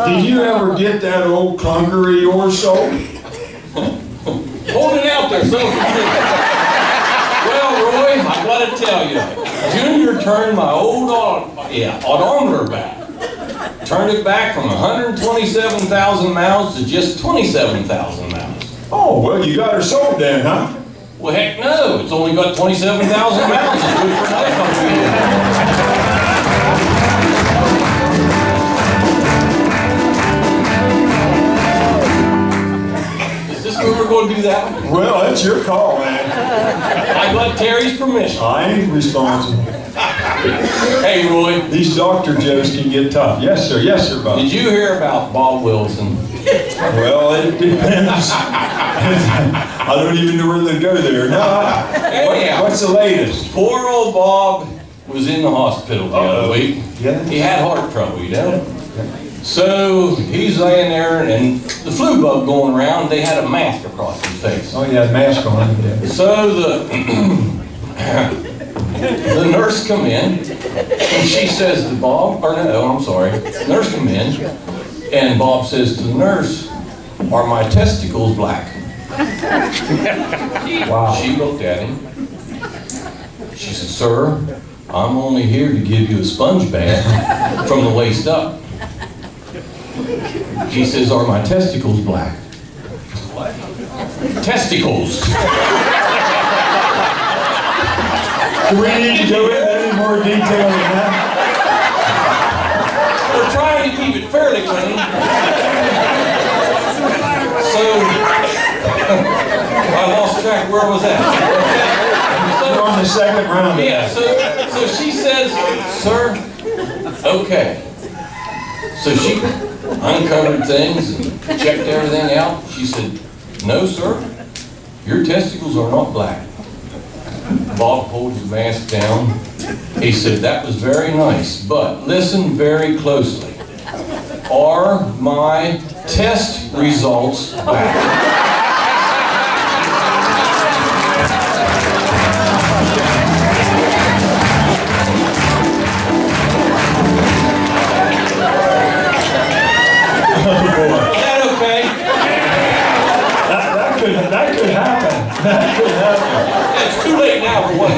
did you ever get that old clunker of yours sold? Hold it out there, son. Well, Roy, I gotta tell you, Junior turned my old odometer back. Turned it back from 127,000 miles to just 27,000 miles. Oh, well, you got her sold then, huh? Well, heck no. It's only got 27,000 miles. It's good for another couple of years. Is this where we're going to do that? Well, that's your call, man. I got Terry's permission. I ain't responsible. Hey, Roy. These doctor jokes can get tough. Yes, sir, Bob. Did you hear about Bob Wilson? Well, it depends. I don't even know where to go there. No. Anyhow, What's the latest? Poor old Bob was in the hospital the other week. Yeah. He had heart trouble, you know. So he's laying there, and the flu bug going around. They had a mask across his face. Oh, yeah, mask on. Yeah. So the nurse come in, and she says to Bob, or no, I'm sorry, nurse come in, and Bob says to the nurse, "Are my testicles black?" She looked at him. She said, "Sir, I'm only here to give you a sponge bath from the waist up." He says, "Are my testicles black?" What? Testicles. Do we need to go into any more detail than that? We're trying to keep it fairly clean. So, I lost track. Where was that? We're on the second round. Yeah, so she says, "Sir, okay." So she uncovered things and checked everything out. She said, "No, sir, your testicles are not black." Bob pulled his mask down. He said, "That was very nice, but listen very closely. Are my test results back?" That could happen. That could happen. It's too late now for what?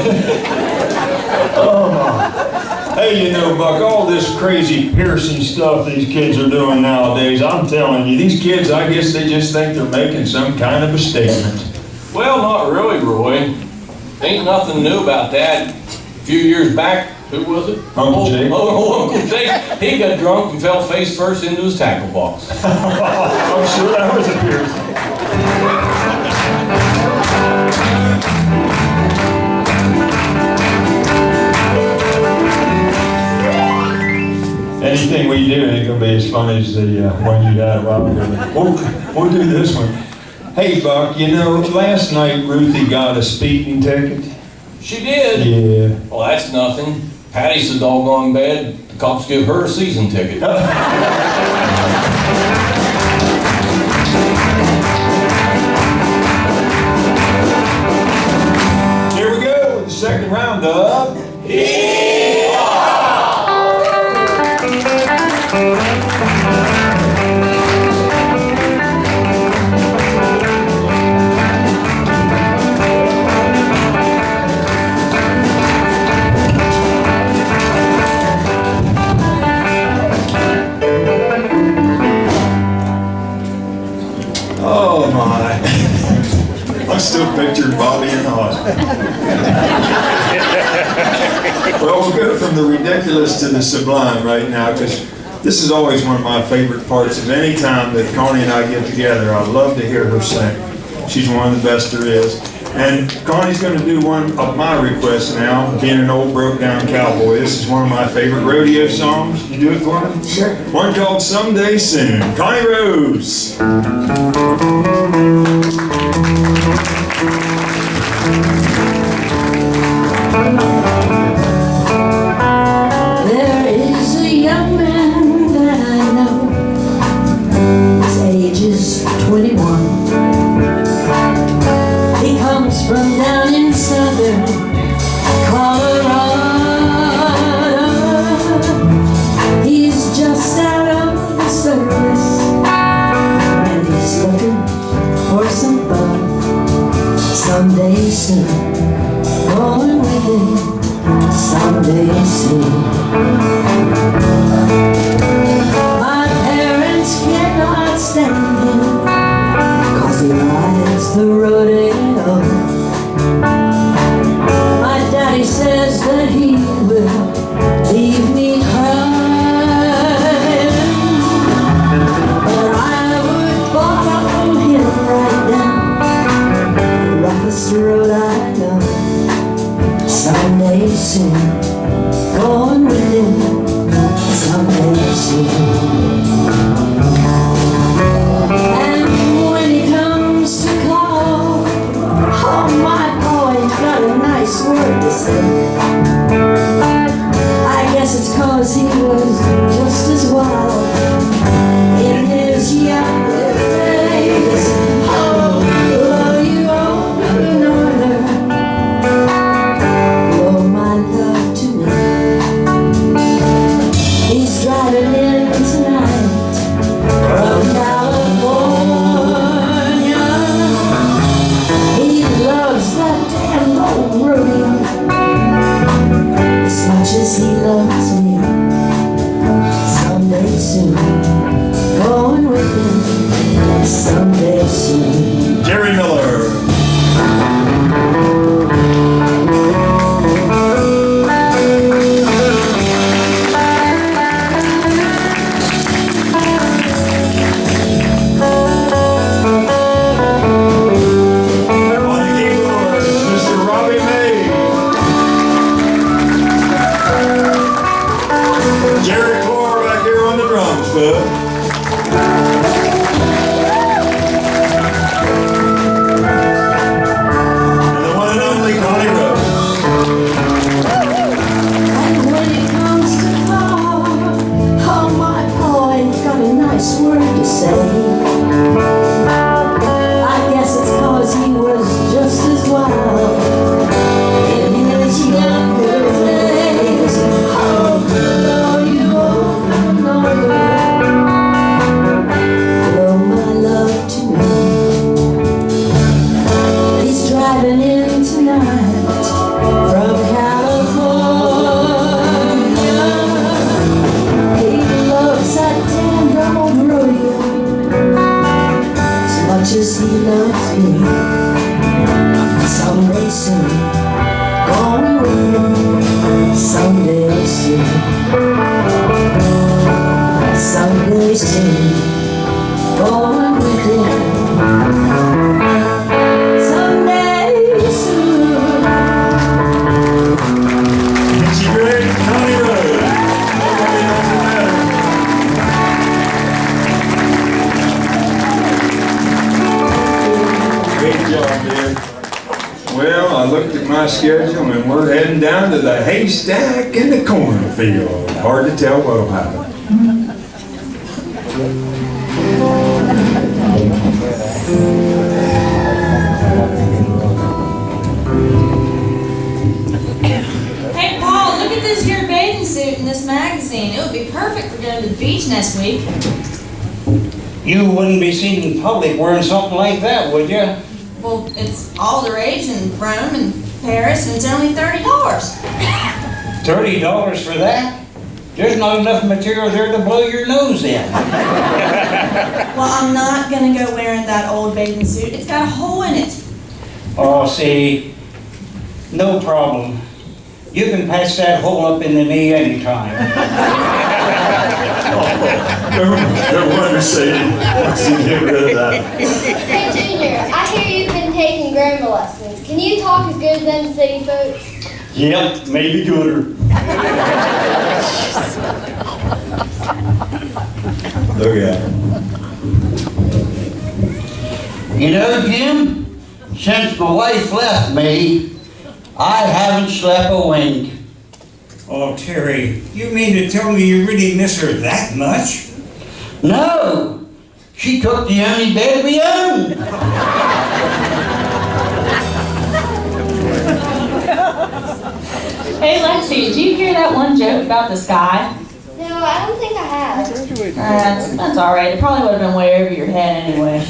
Oh my. Hey, you know, Buck, all this crazy piercing stuff these kids are doing nowadays, I'm telling you, these kids, I guess they just think they're making some kind of a statement. Well, not really, Roy. Ain't nothing new about that. A few years back, who was it? Uncle Jake. Oh, Uncle Jake. He got drunk and fell face first into his tackle box. I'm sure that was a piercing. Anything we do ain't gonna be as funny as the one you had a while ago. We'll do this one. Hey, Buck, you know, last night Ruthie got a speeding ticket. She did? Yeah. Well, that's nothing. Patty's so doggone bad, the cops give her a season ticket. Here we go with the second round of Hee Haw! Oh my. I still picture Bobby and Hawes. Well, we'll go from the ridiculous to the sublime right now, because this is always one of my favorite parts of any time that Connie and I get together. I love to hear her sing. She's one of the best there is. And Connie's going to do one of my requests now, being an old broke down cowboy. This is one of my favorite rodeo songs. You do it for me? Sure. One called Someday Soon. Connie Rose. There is a young man that I know. His age is 21. He comes from down in southern Colorado. He's just out of the service, and he's looking for some fun. Someday soon, going with him. Someday soon. My parents cannot stand him, 'cause he rides the rodeo. My daddy says that he will leave me crying, but I would follow him right down the roughest road I know. Someday soon, going with him. Someday soon. And when he comes to call, oh my boy, he's got a nice word to say. I guess it's 'cause he was just as wild in his younger days. Oh, you old northern, oh my love to me. He's driving in tonight from California. soon, going with you someday soon. Someday soon, going with you. Someday soon. It's a great county road. Nobody knows it better. Great job, dear. Well, I looked at my schedule and we're heading down to the haystack in the cornfield. Hard to tell what'll happen. Hey, Paul, look at this here bathing suit in this magazine. It would be perfect for going to the beach next week. You wouldn't be seen in public wearing something like that, would you? Well, it's all the rage in Rome and Paris, and it's only $30. $30 for that? There's not enough material there to blow your nose in. Well, I'm not going to go wearing that old bathing suit. It's got a hole in it. Oh, see, no problem. You can patch that hole up in the knee anytime. No wonder Sadie wants to get rid of that. Hey, Junior, I hear you've been taking grammar lessons. Can you talk as good as them city folks? Yep, maybe gooder. Look at her. You know, Jim, since my wife left me, I haven't slept a wink. Oh, Terry, you mean to tell me you really miss her that much? No, she took the only bed we own. Hey, Lexi, did you hear that one joke about the sky? No, I don't think I have. That's all right. It probably would have been way over your head anyway.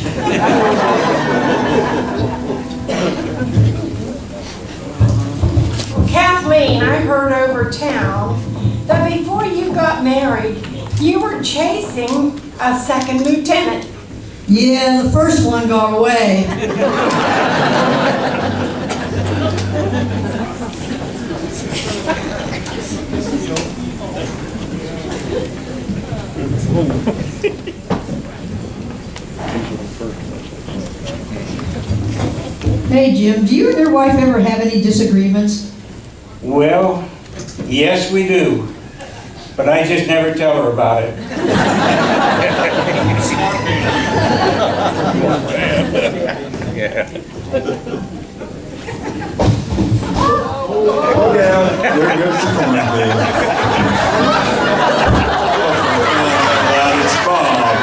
Kathleen, I heard over town that before you got married, you were chasing a second lieutenant. Yeah, the first one got away. Hey Jim, do you and your wife ever have any disagreements? Well, yes we do. But I just never tell her about it. Look out, there goes the cornfield. It's Bob.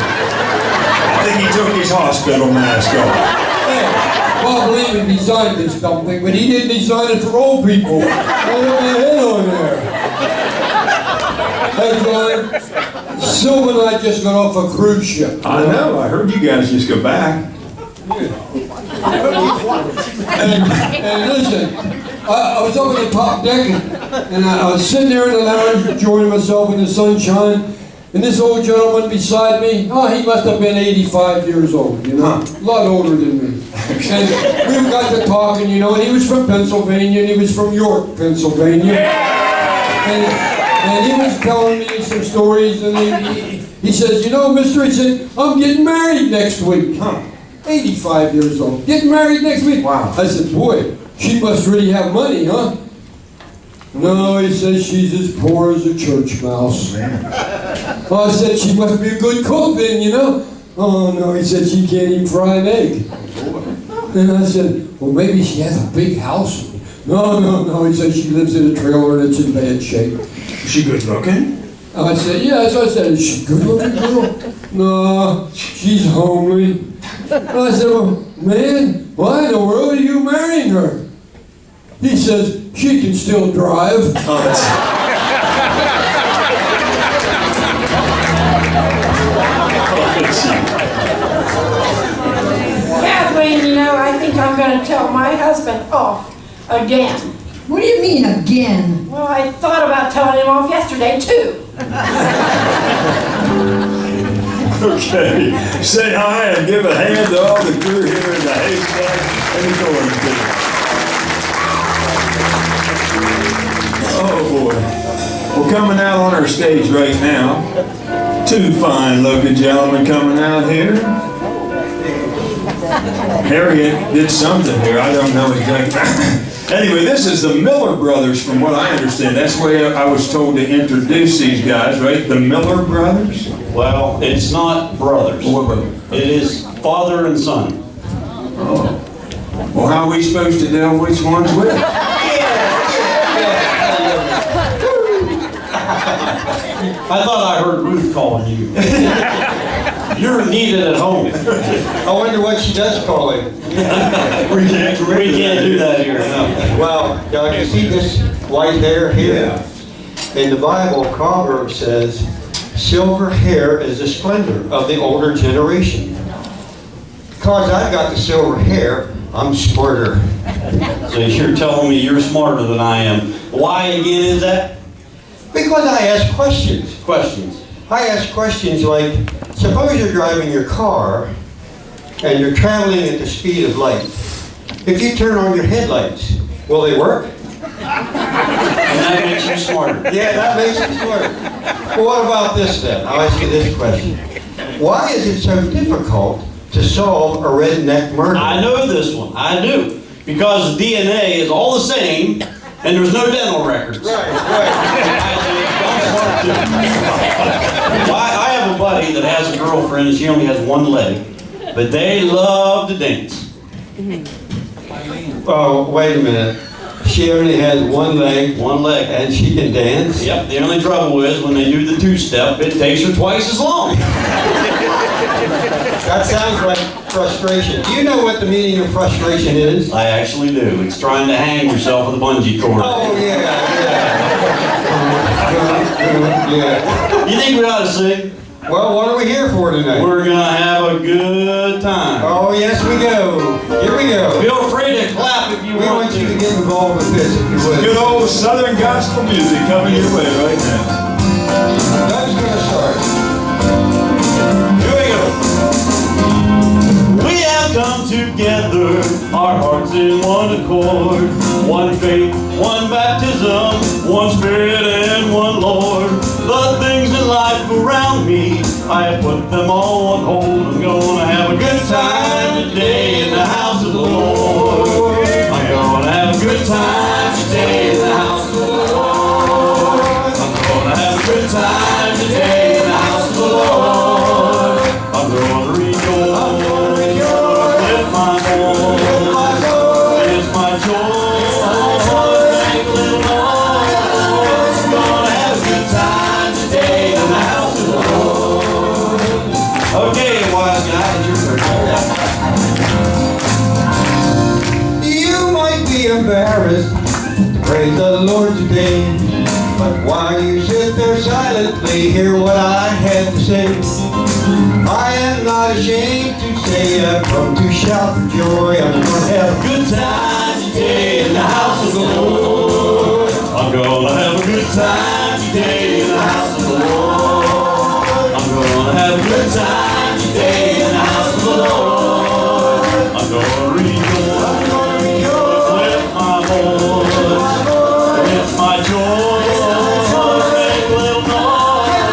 I think he took his hospital mask off. Bob Lehman designed this dumpling, but he didn't design it for old people. Look at my head on there. Hey, John, Sylvan and I just got off a cruise ship. I know, I heard you guys just go back. And listen, I was up on the top deck, and I was sitting there in the lounge enjoying myself in the sunshine, and this old gentleman beside me, he must have been 85 years old, you know, a lot older than me. And we got to talking, you know, and he was from Pennsylvania, and he was from York, Pennsylvania. And he was telling me some stories, and he says, you know, mister, he said, I'm getting married next week. 85 years old. Getting married next week. Wow. I said, boy, she must really have money, huh? No, he says she's as poor as a church mouse. I said, she must be a good cook then, you know? Oh, no, he said, she can't even fry an egg. And I said, well, maybe she has a big house. No, he said, she lives in a trailer and it's in bad shape. Is she good looking? I said, yeah, that's what I said. Is she a good looking girl? No, she's homely. I said, well, man, why in the world are you marrying her? He says, she can still drive. Kathleen, you know, I think I'm going to tell my husband off again. What do you mean again? Well, I thought about telling him off yesterday, too. Okay, say hi and give a hand to all the crew here in the haystack and the cornfield. Well, coming out on our stage right now, two fine looking gentlemen coming out here. Harriet did something here, I don't know exactly. Anyway, this is the Miller Brothers, from what I understand. That's the way I was told to introduce these guys, right? The Miller Brothers? Well, it's not brothers. It is father and son. Oh. Well, how are we supposed to know which one's which? I thought I heard Ruth calling you. You're needed at home. I wonder what she does call him. We can't do that here, no. Well, now you see this white hair here? In the Bible, Proverbs says, silver hair is the splendor of the older generation. Because I've got the silver hair, I'm smarter. So you're telling me you're smarter than I am. Why again is that? Because I ask questions. Questions. I ask questions like, suppose you're driving your car and you're traveling at the speed of light. If you turn on your headlights, will they work? And that makes you smarter. Yeah, that makes you smarter. Well, what about this then? I'll ask you this question. Why is it so difficult to solve a redneck murder? I know this one. I do. Because DNA is all the same and there's no dental records. Right. I have a buddy that has a girlfriend and she only has one leg, but they love to dance. Oh, wait a minute. She only has one leg. One leg. And she can dance? Yep, the only trouble is when they do the two-step, it takes her twice as long. That sounds like frustration. Do you know what the meaning of frustration is? I actually do. It's trying to hang yourself with a bungee cord. Oh, yeah. You think we ought to sing? Well, what are we here for tonight? We're going to have a good time. Oh, yes, we go. Here we go. Feel free to clap if you We want you to get involved with this if you would. Good old Southern gospel music coming your way right now. Doug's going to start. Here we go. We have come together, our hearts in one accord. One faith, one baptism, one spirit and one Lord. The things in life around me, I have put them all on hold. I'm gonna have a good time today in the house of the Lord. I'm gonna have a good time today in the house of the Lord. I'm gonna have a good time today in the house of the Lord. I'm gonna rejoice. I'm gonna rejoice. Lift my voice. Lift my voice. It's my joy. Make a little noise. I'm gonna have a good time today in the house of the Lord. Okay, wise guy, it's your turn. You might be embarrassed to praise the Lord today, but while you sit there silently, hear what I had to say. I am not ashamed to say I've come to shout for joy. I'm gonna have a good time today in the house of the Lord. I'm gonna have a good time today in the house of the Lord. I'm gonna have a good time today in the house of the Lord. I'm gonna rejoice. I'm gonna rejoice. Lift my voice. It's my joy. Make a little noise.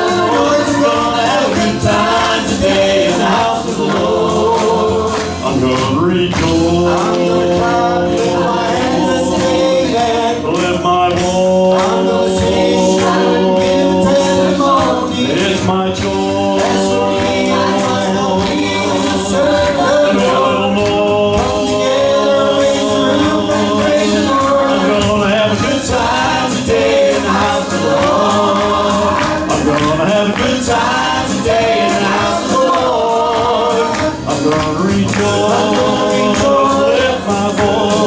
I'm gonna have a good time today in the house of the Lord. I'm gonna rejoice. I'm gonna clap my hands and sing and lift my voice. I'm gonna sing and give testimony. It's my joy. That's for me, I'll be to serve the Lord. Come together, raise the roof and praise the Lord. I'm gonna have a good time today in the house of the Lord. I'm gonna have a good time today in the house of the Lord. I'm gonna rejoice. I'm gonna rejoice. Lift my voice.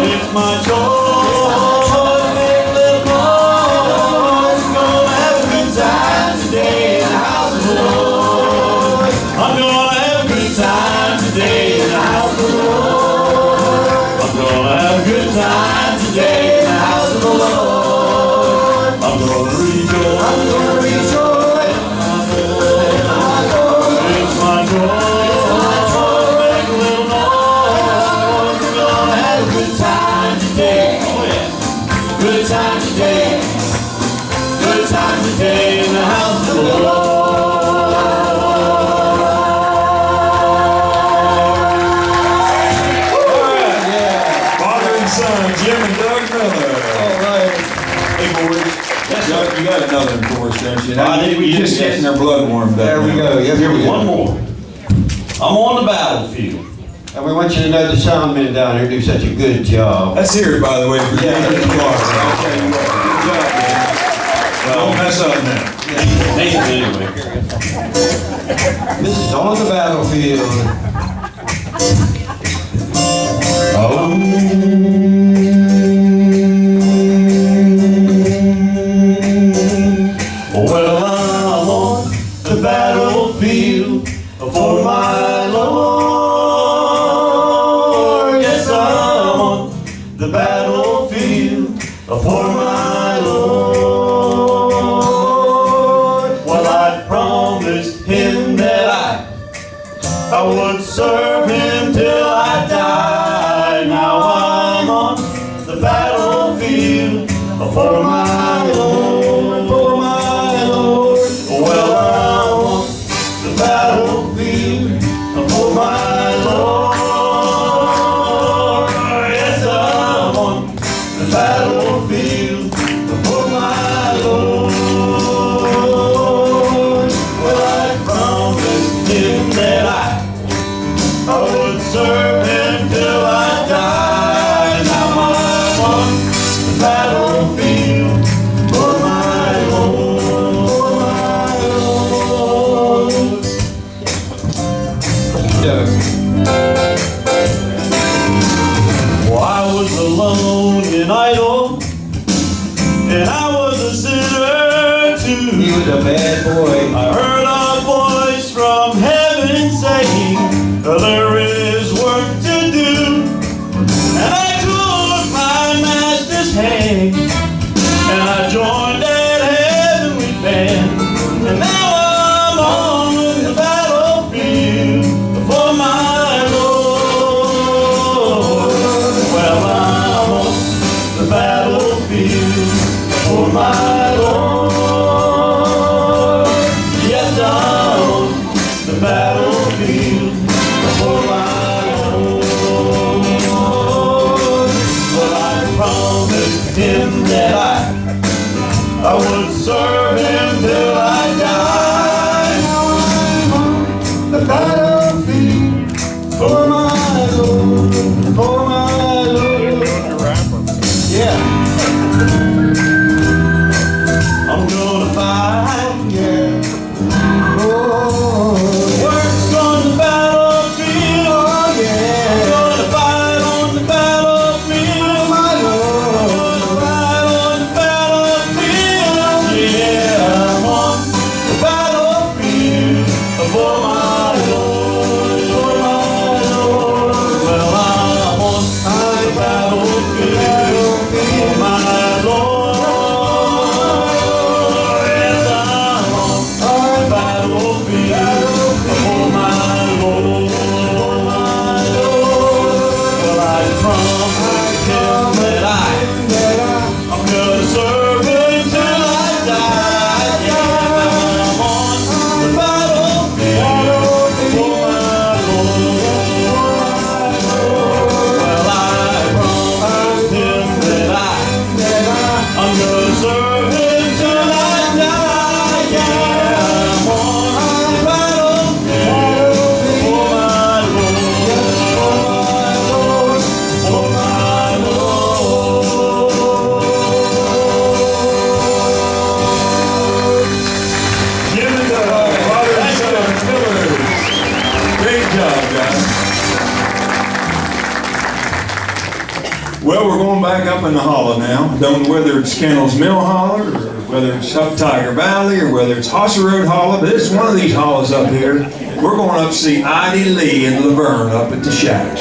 It's my joy. Make a little noise. I'm gonna have a good time today in the house of the Lord. I'm gonna have a good time today in the house of the Lord. I'm gonna have a good time today in the house of the Lord. I'm gonna rejoice. I'm gonna rejoice. It's my joy. Make a little noise. I'm gonna have a good time today. Oh yeah. Good time today. day in the house of the Lord. Father and son, Jim and Doug Miller. All right. Hey, boys. Doug, you got another one for us, don't you? I did. We just getting their blood warmed up. There we now. go. Yes, Here, we one go. more. I'm on the battlefield. And we want you to know the sound men down here do such a good job. Let's hear it, by the way, for David and Clark. I'll tell you what. Good job, man. Don't mess up now. Thank you anyway. This is on the battlefield. Well, I'm on the battlefield for my Lord. Yes, I'm on the battlefield for my Lord. Well, I promised him that I would serve him till I die. Now I'm on the battlefield for my Lord, for my Lord. Well, I'm on the battlefield for my Lord. Yes, I'm on the battlefield for my Lord. Well, I promised him that I would serve him till I die. Now I'm on the battlefield for my Lord, Well, I was alone and idle, and I was a sinner too. He was a bad boy. I heard a voice from heaven saying, there is work to do. And I took my master's hand, and I joined that heavenly band. And now I'm on the battlefield for my Lord. Well, I'm on the battlefield for my Lord. Yes, I'm on the battlefield for my Lord. Well, I promised him that I would serve him till I die. Now I'm on the battlefield for my Lord, for my Lord. Yeah. I'm gonna fight, yeah. Work's on the battlefield, oh yeah. Gonna fight on the battlefield, my Lord. Gonna fight on the battlefield, yeah. I'm on the battlefield for my Lord, for my Lord. Well, I'm on the battlefield for my Lord. Yes, I'm on the battlefield for my Lord. Well, I promised him that I'm gonna serve him till I die. Yeah, I'm on the battlefield for my Lord. Well, I promised him that I'm gonna serve him till I die. Yeah, I'm on the battlefield for my Lord, for my Lord. Jim and Doug, Father and son, Millers. Great job, guys. Well, we're going back up in the hollow now. Don't know whether it's Kennel's Mill Holler, or whether it's up Tiger Valley, or whether it's Hossa Road Hollow, but it's one of these hollows up here. We're going up to see Ida Lee and Laverne up at the shack.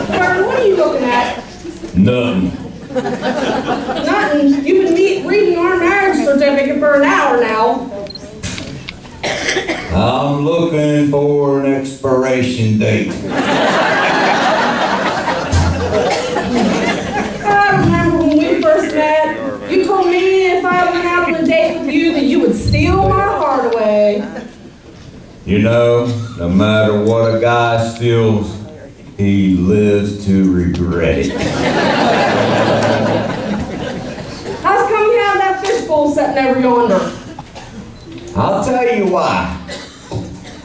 Vern, what are you looking at? Nothing. Nothing. You've been reading our marriage certificate for an hour now. I'm looking for an expiration date. I remember when we first met, you told me if I went out on a date with you that you would steal my heart away. You know, no matter what a guy steals, he lives to regret it. How's come you have that fishbowl sitting over yonder? I'll tell you why.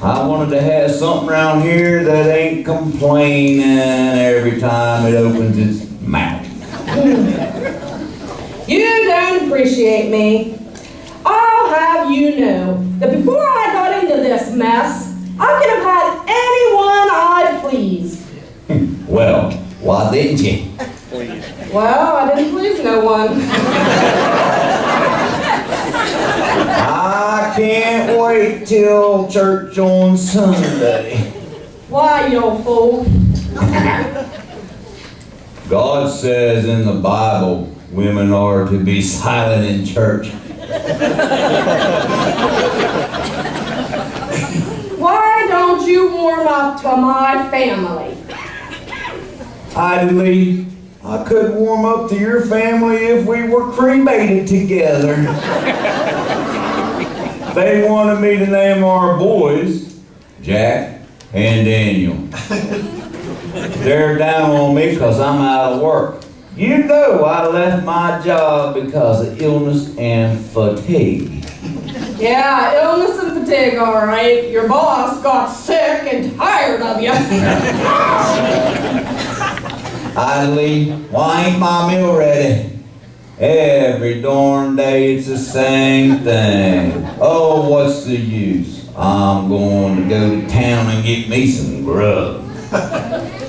I wanted to have something around here that ain't complaining every time it opens its mouth. You don't appreciate me. I'll have you know that before I got into this mess, I could have had anyone I pleased. Well, why didn't you? Well, I didn't please no one. I can't wait till church on Sunday. Why, you old fool? God says in the Bible, women are to be silent in church. Why don't you warm up to my family? Idly, I could warm up to your family if we were cremated together. They wanted me to name our boys Jack and Daniel. They're down on me because I'm out of work. You know I left my job because of illness and fatigue. Yeah, illness and fatigue, all right. Your boss got sick and tired of you. Idly, why ain't my meal ready? Every darn day it's the same thing. Oh, what's the use? I'm going to go to town and get me some grub.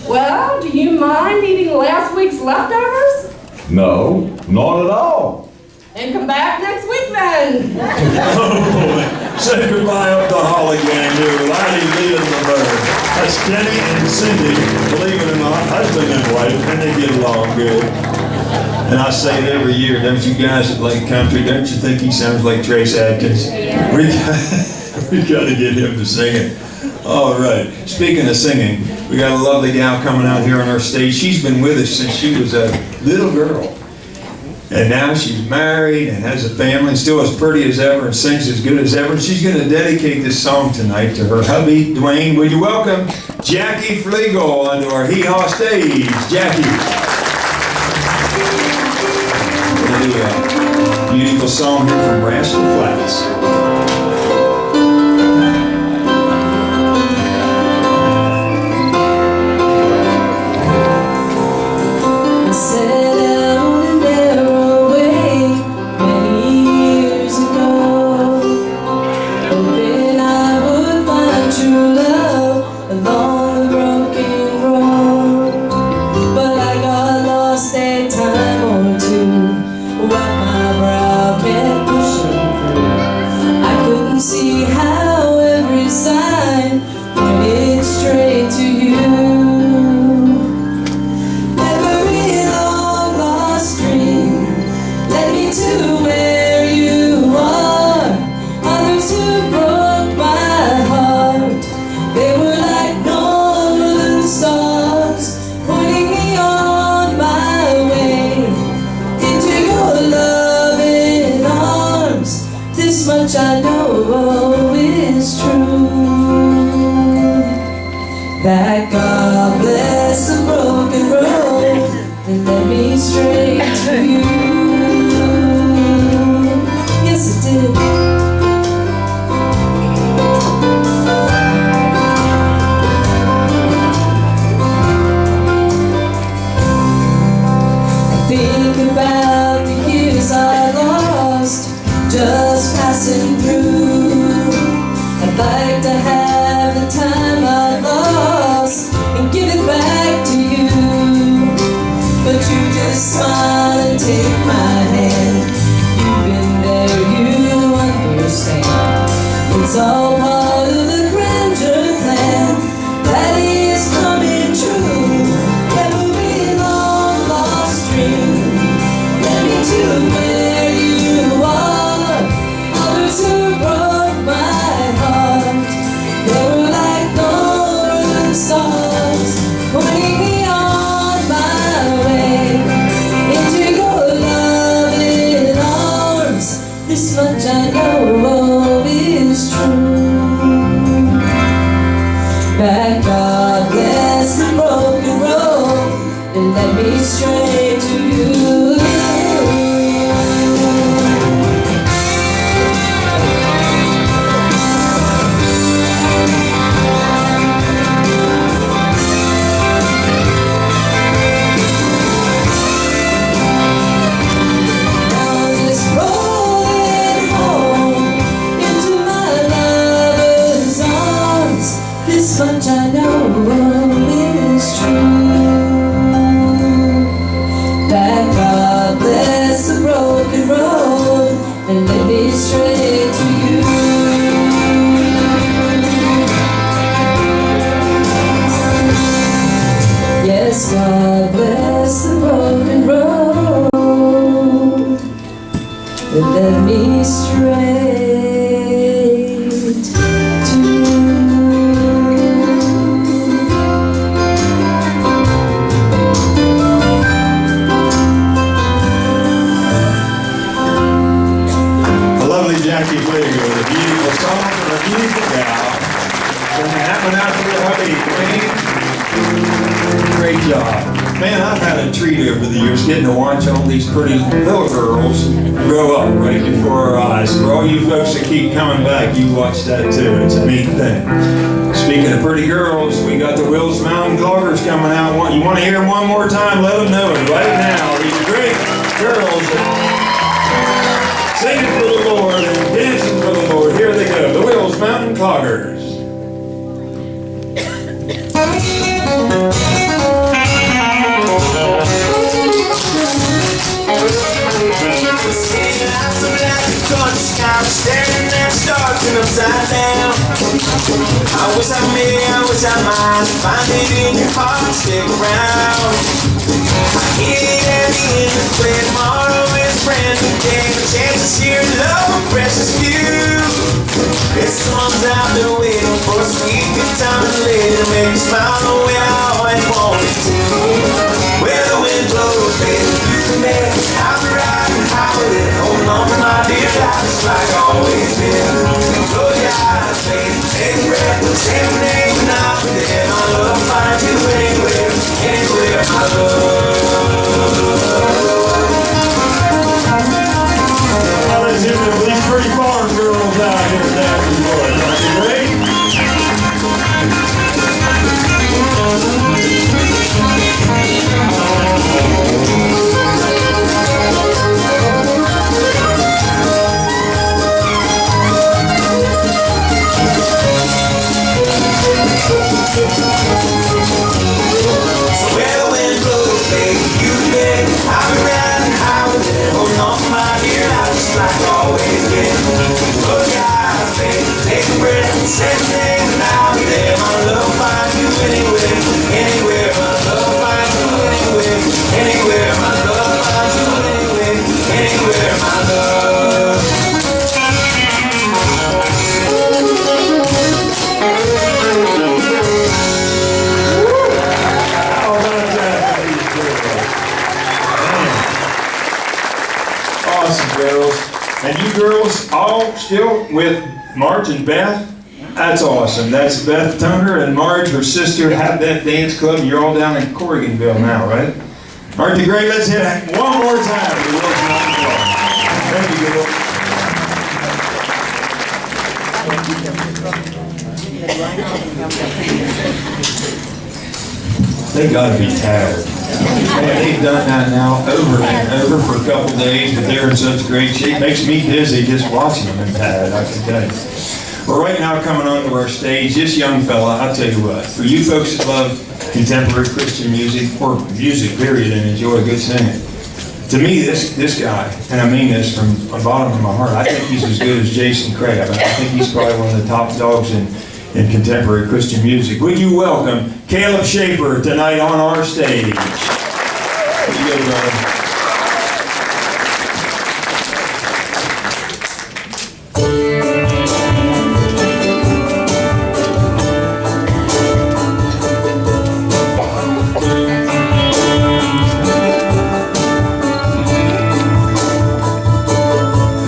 Well, do you mind eating last week's leftovers? No, not at all. And come back next week then. Oh boy, say goodbye up the Holly gang here with Ivy leading the bird. That's Kenny and Cindy, believe it or not, husband and wife, and they get along good. And I say it every year, don't you guys that like country, don't you think he sounds like Trace Adkins? We got to get him to sing it. All right, speaking of singing, we got a lovely gal coming out here on our stage. She's been with us since she was a little girl. And now she's married and has a family, still as pretty as ever and sings as good as ever. She's going to dedicate this song tonight to her hubby, Dwayne. Will you welcome Jackie Flegel onto our Hee Haw stage? Jackie. We're going to do a beautiful song here from Rascal Flatts. Much I know is true, that God bless the broken road and led me straight to you. Yes, it did. I think about the years I lost just passing through. I'd like to have the time I lost and give it back to you, but you just smile and take my hand. You've been there, you understand. It's all part of the grandeur plan that is coming true. Every long lost dream led me to where you are. Who broke my heart? Jackie Fleer, a beautiful song for a beautiful gal. Singing that one out to the hubby, Wayne. Great job. Man, I've had a treat over the years getting to watch all these pretty little girls grow up right before our eyes. For all you folks that keep coming back, you watch that too. It's a neat thing. Speaking of pretty girls, we got the Wills Mountain Cloggers coming out. You want to hear them one more time? Let them know it right now. These great girls singing for the Lord and dancing for the Lord. Here they go, the Wills Mountain Cloggers. I'm staring at stars and upside down. I wish I might find it in your heart to stick around. I hear it at the end of the play. Tomorrow is a brand new day. The chance to share love, precious few. This song's out there waiting for a sweet good time and later make you smile the way I always wanted to. Where the wind blows, baby, you can make it. I'll be riding high with it, holding on to my dear life just like always been. Close your eyes, baby, take a breath, say my name and I'll be there. My love will find you anywhere, anywhere, my love. Well, let's hear these pretty farm girls out here dancing for us. Aren't you great? And you girls all still with Marge and Beth? That's awesome. That's Beth Tunger and Marge, her sister, have that dance club. You're all down in Corriganville now, right? Aren't you great? Let's hit it one more time for the Wills Mountain Club. Thank you, girls. They gotta be tired. Man, they've done that now over and over for a couple days, but they're in such great shape. Makes me dizzy just watching them in pad, I can tell you. Well, right now coming onto our stage, this young fella, I'll tell you what, for you folks that love contemporary Christian music, or music period, and enjoy good singing, to me, this guy, and I mean this from the bottom of my heart, I think he's as good as Jason Craig. I think he's probably one of the top dogs in contemporary Christian music. Would you welcome Caleb Schaefer tonight on our stage? Here you go, brother.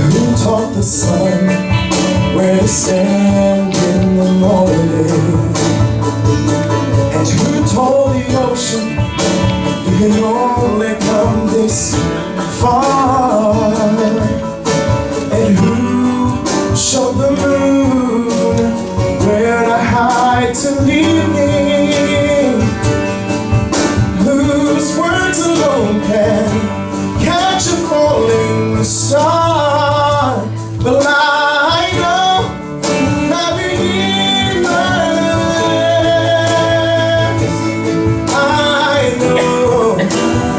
Who taught the sun where to stand in the morning? And who told the ocean you can only come this far? And who showed the moon where to hide to leave me? Whose words alone can catch a falling star? But I know my Redeemer lives. I know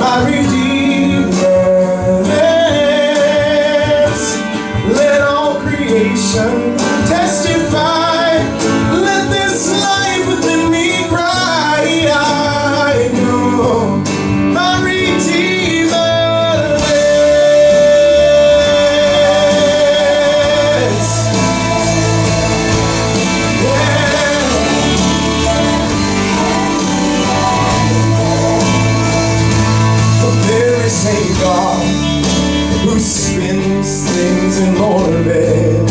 my Redeemer lives. Let all creation testify. Let this life within me cry. I know my Redeemer lives. There is a God who spins things in orbit.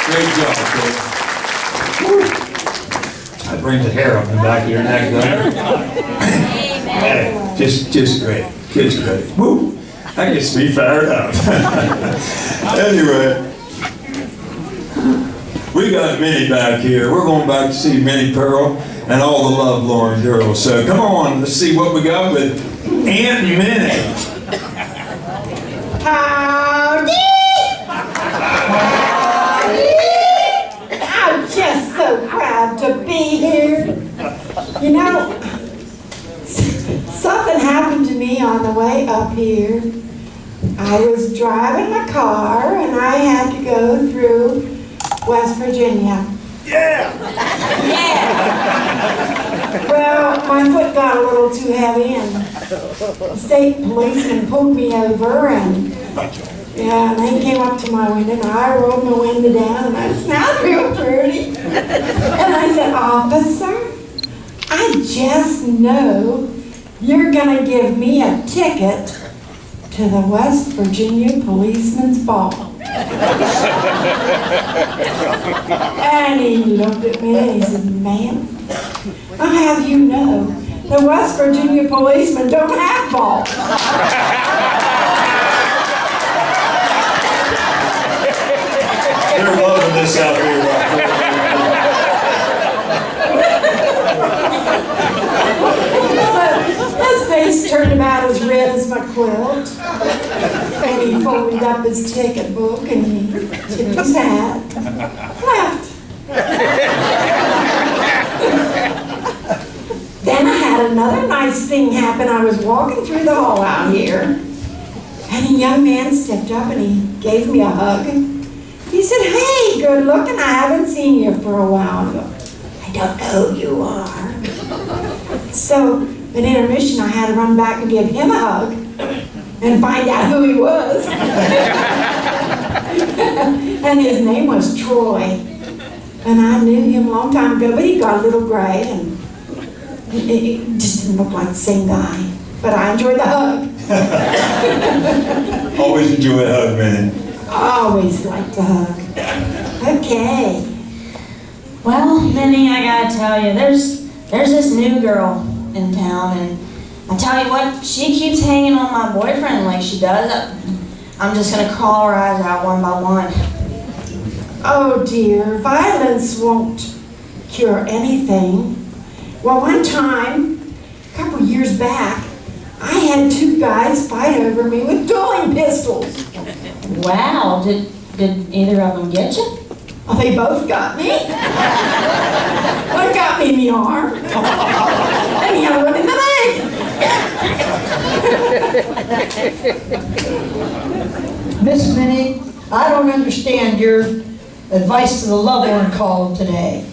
Great job, Chris. That brings the hair up in the back of your neck, doesn't it? Hey, just great. Kid's great. Woo! That gets me fired up. Anyway, we got Minnie back here. We're going back to see Minnie Pearl and all the Lovelorn girls. So come on, let's see what we got with Aunt Minnie. Howdy! Howdy! I'm just so proud to be here. You know, something happened to me on the way up here. I was driving my car and I had to go through West Virginia. Yeah! Yeah! Well, my foot got a little too heavy and the state policeman pulled me over and they came up to my window and I rolled my window down and I smelled real pretty. And I said, "Officer, I just know you're gonna give me a ticket to the West Virginia Policeman's Ball." And he looked at me and he said, "Ma'am, I'll have you know, the West Virginia policemen don't have balls." They're loving this out here. So his face turned about as red as my quilt. And he folded up his ticket book and he tipped his hat, left. Then I had another nice thing happen. I was walking through the hall out here, and a young man stepped up and he gave me a hug. He said, "Hey, good looking, I haven't seen you for a while." I go, "I don't know who you are." So at intermission, I had to run back and give him a hug and find out who he was. And his name was Troy. And I knew him a long time ago, but he got a little gray and it just didn't look like the same guy. But I enjoyed the hug. Always enjoy a hug, man. Always like to hug. Okay. Well, Minnie, I gotta tell you, there's this new girl in town, and I tell you what, she keeps hanging on my boyfriend like she does. I'm just gonna crawl her eyes out one by one. Oh dear, violence won't cure anything. Well, one time, a couple years back, I had two guys fight over me with dueling pistols. Wow, did either of them get you? Oh, they both got me. One got me in the arm, and the other one in the leg. Miss Minnie, I don't understand your advice to the Lovelorn column today.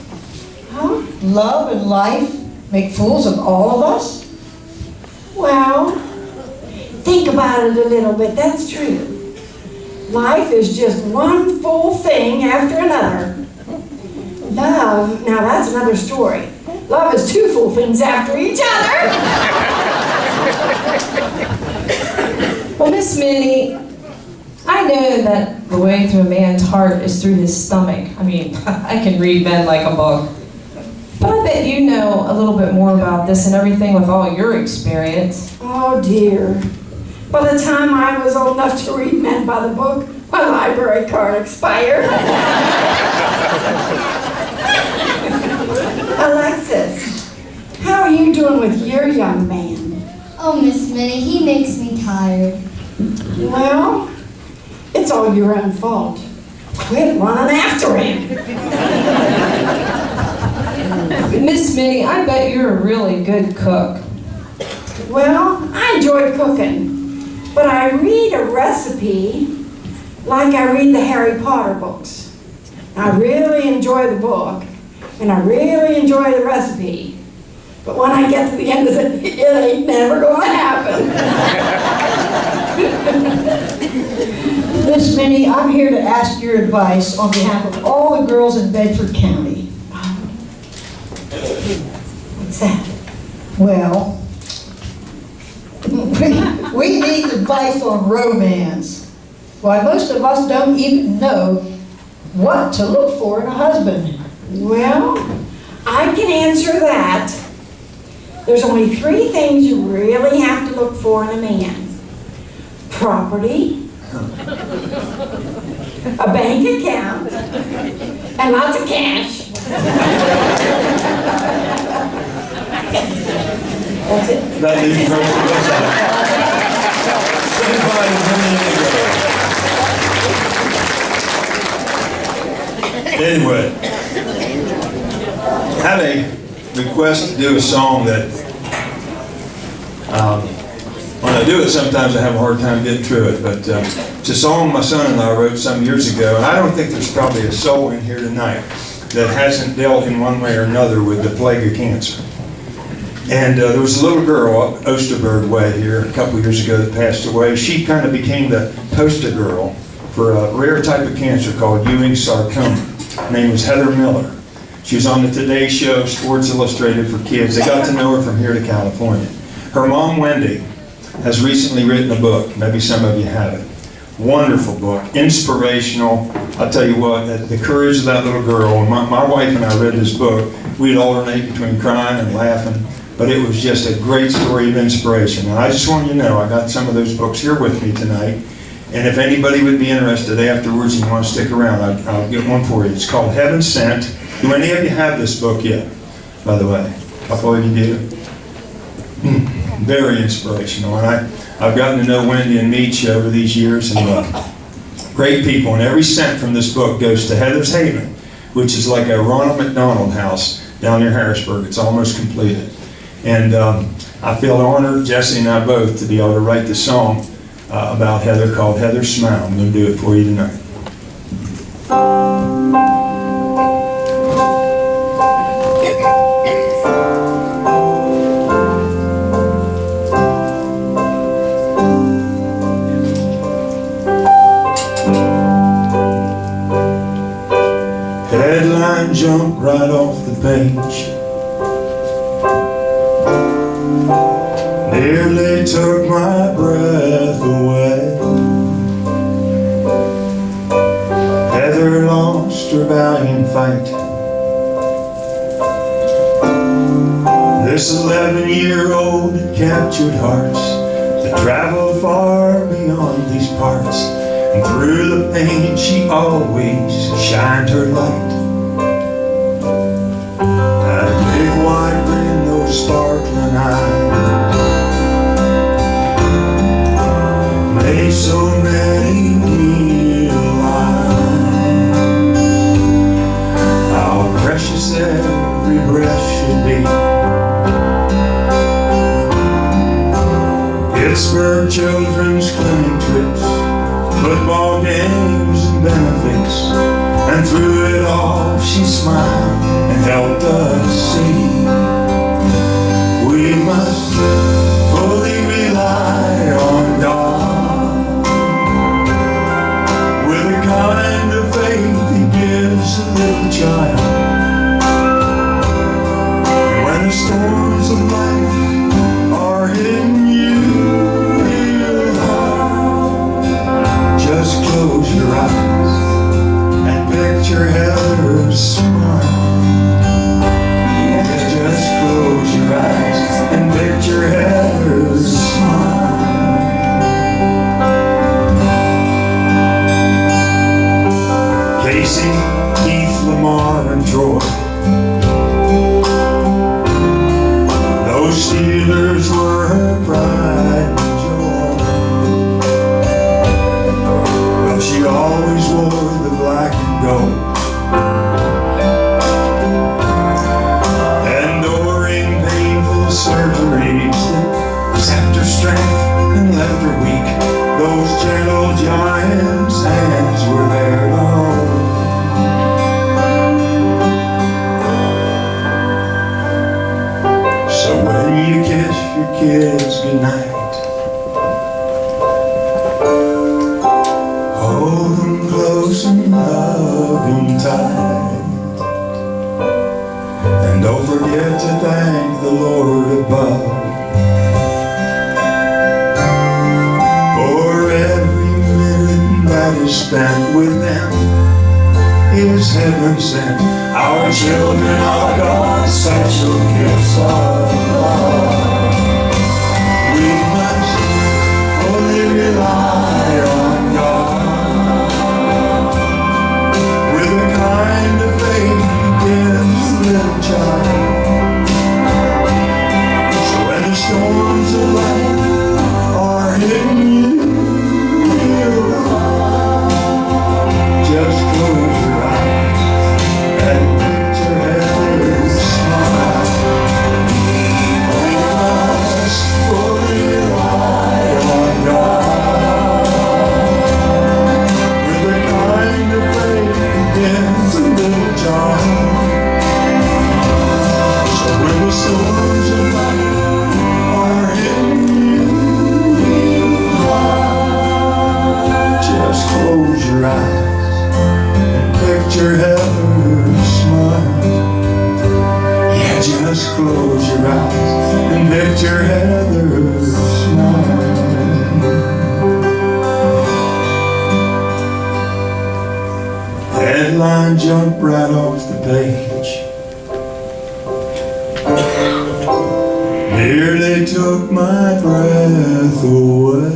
Huh? Love and life make fools of all of us? Well, think about it a little bit. That's true. Life is just one full thing after another. Love, now that's another story. Love is two full things after each other. Well, Miss Minnie, I know that the way to a man's heart is through his stomach. I mean, I can read men like a book. But I bet you know a little bit more about this and everything with all your experience. Oh dear. By the time I was old enough to read men by the book, my library card expired. Alexis, how are you doing with your young man? Oh, Miss Minnie, he makes me tired. Well, it's all your own fault. Quit running after him. Miss Minnie, I bet you're a really good cook. Well, I enjoy cooking, but I read a recipe like I read the Harry Potter books. I really enjoy the book, and I really enjoy the recipe. But when I get to the end of it, it ain't never going to happen. Miss Minnie, I'm here to ask your advice on behalf of all the girls in Bedford County. What's that? Well, we need advice on romance. Why, most of us don't even know what to look for in a husband? Well, I can answer that. There's only 3 things you really have to look for in a man. Property, a bank account, and lots of cash. That's it. That leaves the rest of us out. Anyway, I had a request to do a song that, when I do it, sometimes I have a hard time getting through it, but it's a song my son and I wrote some years ago, and I don't think there's probably a soul in here tonight that hasn't dealt in one way or another with the plague of cancer. And there was a little girl up Osterberg Way here a couple years ago that passed away. She kind of became the poster girl for a rare type of cancer called Ewing sarcoma. Her name was Heather Miller. She was on the Today Show, Sports Illustrated for Kids. They got to know her from here to California. Her mom, Wendy, has recently written a book. Maybe some of you have it. Wonderful book, inspirational. I'll tell you what, the courage of that little girl. When my wife and I read this book, we'd alternate between crying and laughing, but it was just a great story of inspiration. And I just want you to know, I got some of those books here with me tonight, and if anybody would be interested afterwards and you want to stick around, I'll get one for you. It's called Heaven Sent. Do any of you have this book yet, by the way? A couple of you do? Very inspirational. And I've gotten to know Wendy and Meech over these years, and great people. And every cent from this book goes to Heather's Haven, which is like a Ronald McDonald house down near Harrisburg. It's almost completed. And I feel honored, Jesse and I both, to be able to write the song about Heather called Heather's Smile. I'm going to do it for you tonight. Headline jumped right off the page, nearly took my breath away. Heather lost her valiant fight. This 11-year-old had captured hearts that traveled far beyond these parts, and through the pain she always shined her light. That big white grin, those sparkling eyes, made so many realize how precious every breath should be. Pittsburgh Children's Clinic trips, football games and benefits, and through it all she smiled and helped us see we must fully rely on God, with the kind of faith He gives a little child. And when the storms of life are hitting you real hard, just close your eyes and picture Heather's smile. Yeah, just close your eyes and picture Heather's smile. Casey, Keith, Lamar, and Troy, those Steelers were her pride and joy. Well, she always wore the black and gold, enduring painful surgeries that sapped her strength and left her weak. Those gentle giants' hands were there to hold. So when you kiss your kids goodnight, hold them close and love them tight, and don't forget to thank the Lord above for every minute that is spent with them is heaven sent. Our children are God's special gifts of love. We must fully rely on God with the kind of faith begins little child. So when the storms of life are hitting you, just close your eyes and picture heaven's smile. We must fully rely on God with the kind of faith begins a little child. So when the storms of life are hitting you, just close your eyes and picture heaven's smile. Yeah, just close your eyes and picture heaven's smile. Headline jumped right off the page. Nearly took my breath away.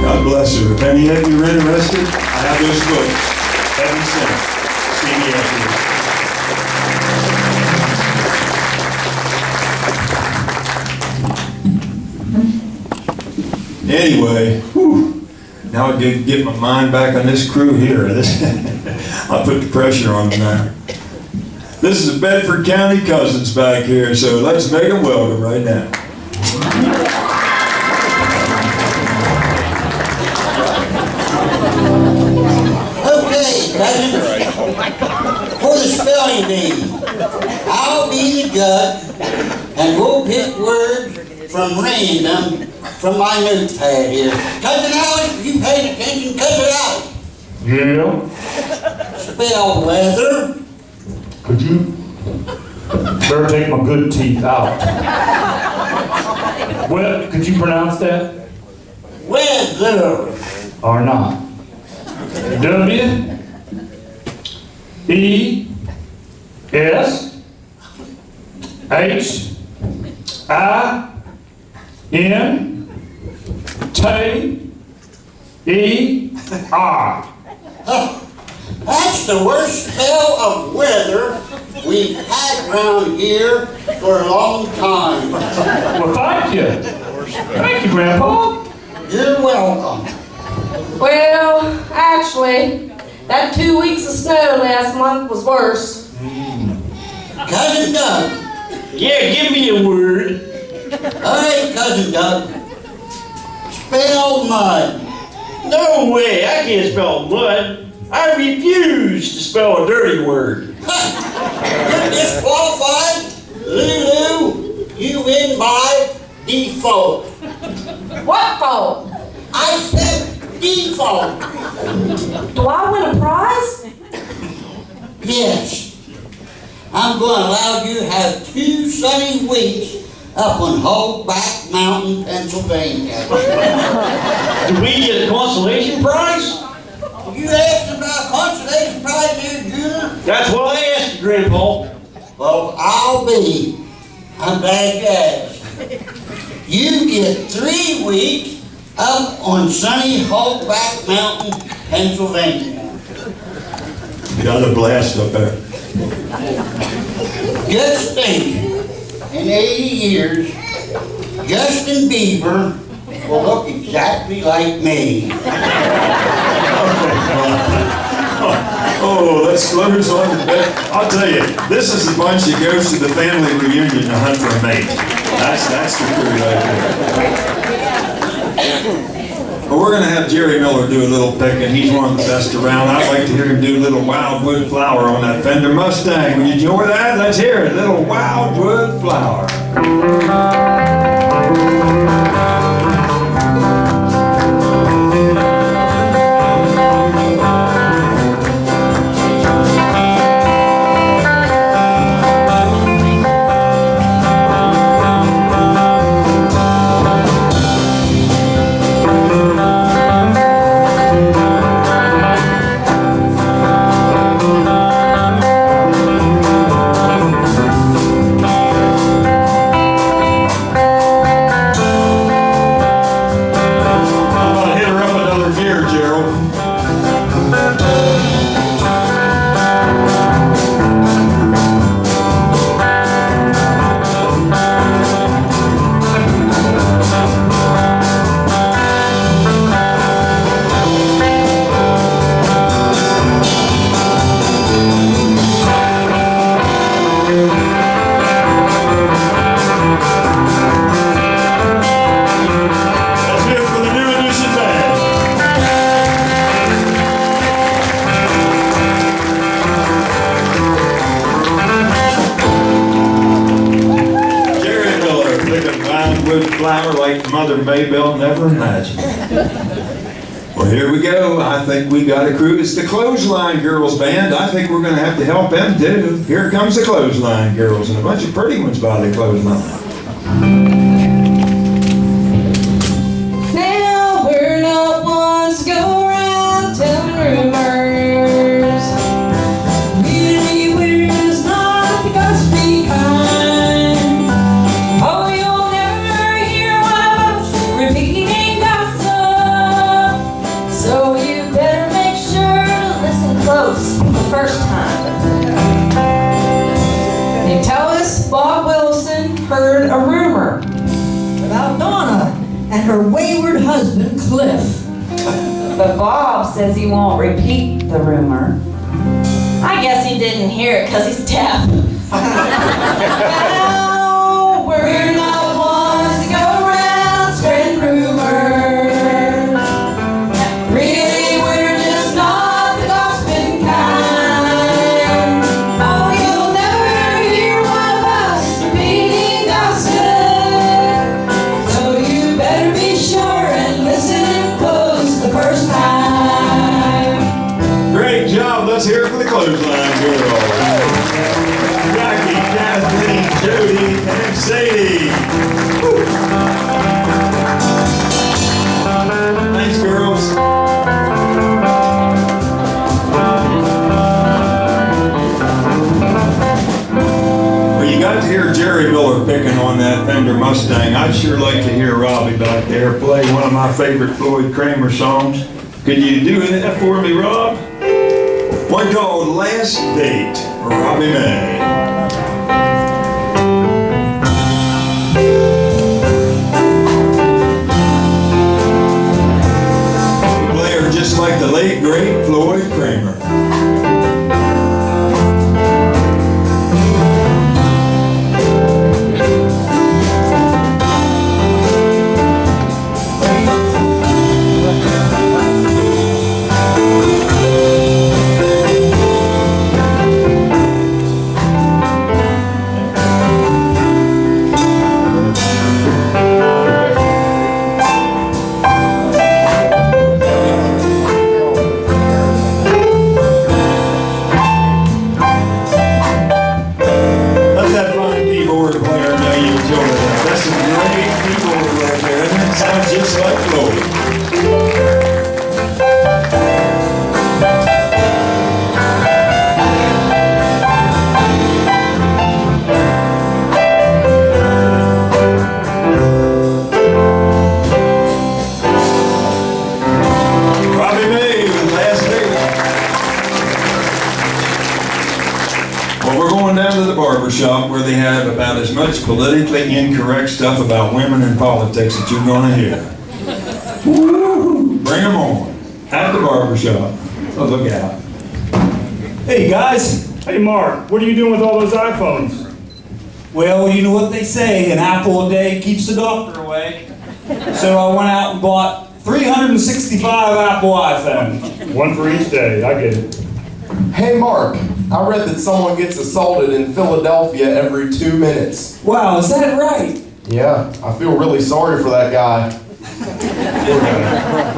God bless her. If any of you are interested, I have those books. Heaven sent. See me after. Anyway, whew, now I get my mind back on this crew here. I'll put the pressure on them now. This is the Bedford County Cousins back here, so let's make them welcome right now. Okay, cousins, for the spelling bee, I'll be the judge, and we'll pick words from random from my notepad here. Cousin Alex, you paid attention, Cousin Alex. Yeah? Spell weather. Could you? Better take my good teeth out. Well, could you pronounce that? Weather. Or not? W E S H I N T E R. That's the worst spell of weather we've had around here for a long time. Well, thank you. Thank you, Grandpa. You're welcome. Well, actually, that 2 weeks of snow last month was worse. Cousin Doug. Yeah, give me a word. All right, Cousin Doug. Spell mud. No way, I can't spell mud. I refuse to spell a dirty word. You're disqualified. Lulu, you win by default. What fault? I said default. Do I win a prize? Yes. I'm going to allow you to have 2 sunny weeks up on Holdback Mountain, Pennsylvania. Do we get a consolation prize? You asked about a consolation prize here, Junior? That's what I asked you, Grandpa. Well, I'll be. I'm glad you asked. You get 3 weeks up on sunny Holdback Mountain, Pennsylvania. Get out of the blast up there. Just think, in 80 years, Justin Bieber will look exactly like me. Oh, let's close on the bed. I'll tell you, this is the bunch that goes to the family reunion to hunt for a mate. That's the crew right there. But we're going to have Jerry Miller do a little picking. He's one of the best around. I'd like to hear him do a little Wildwood Flower on that Fender Mustang. Will you enjoy that? Let's hear it. Little Wildwood Flower. glamour like Mother Maybelle never imagined. Well, here we go. I think we got a crew. It's the Clothesline Girls Band. I think we're going to have to help them too. Here comes the Clothesline Girls and a bunch of pretty ones by the clothesline. Now we're not ones to go around telling rumors. Really, we're just not the gossipy kind. Oh, you'll never hear one of us repeating gossip. So you better make sure to listen close the first time. They tell us Bob Wilson heard a rumor About Donna and her wayward husband, Cliff. But Bob says he won't repeat the rumor. I guess he didn't hear it because he's deaf. Now we're not ones to go around spreading rumors. Really, we're just not the gossiping kind. Oh, you'll never hear one of us repeating gossip. So you better be sure and listen close the first time. Great job. Let's hear it for the Clothesline Girls. Rocky, Kathleen, Jody, and Sadie. Woo. Thanks, girls. Well, you got to hear Jerry Miller picking on that Fender Mustang. I'd sure like to hear Robbie back there play one of my favorite Floyd Kramer songs. Could you do that for me, Rob? One called Last Date, Robbie May. Player just like the late, great Floyd Kramer. Just like Floyd. Robbie May with Last Date. Well, we're going down to the barber shop where they have about as much politically incorrect stuff about women and politics that you're going to hear. Woo! Bring them on. At the barber shop. Oh, look out. Hey guys. Hey Mark, what are you doing with all those iPhones? Well, you know what they say, an apple a day keeps the doctor away. So I went out and bought 365 Apple iPhones. One for each day, I get it. Hey Mark, I read that someone gets assaulted in Philadelphia every 2 minutes. Wow, is that right? Yeah, I feel really sorry for that guy.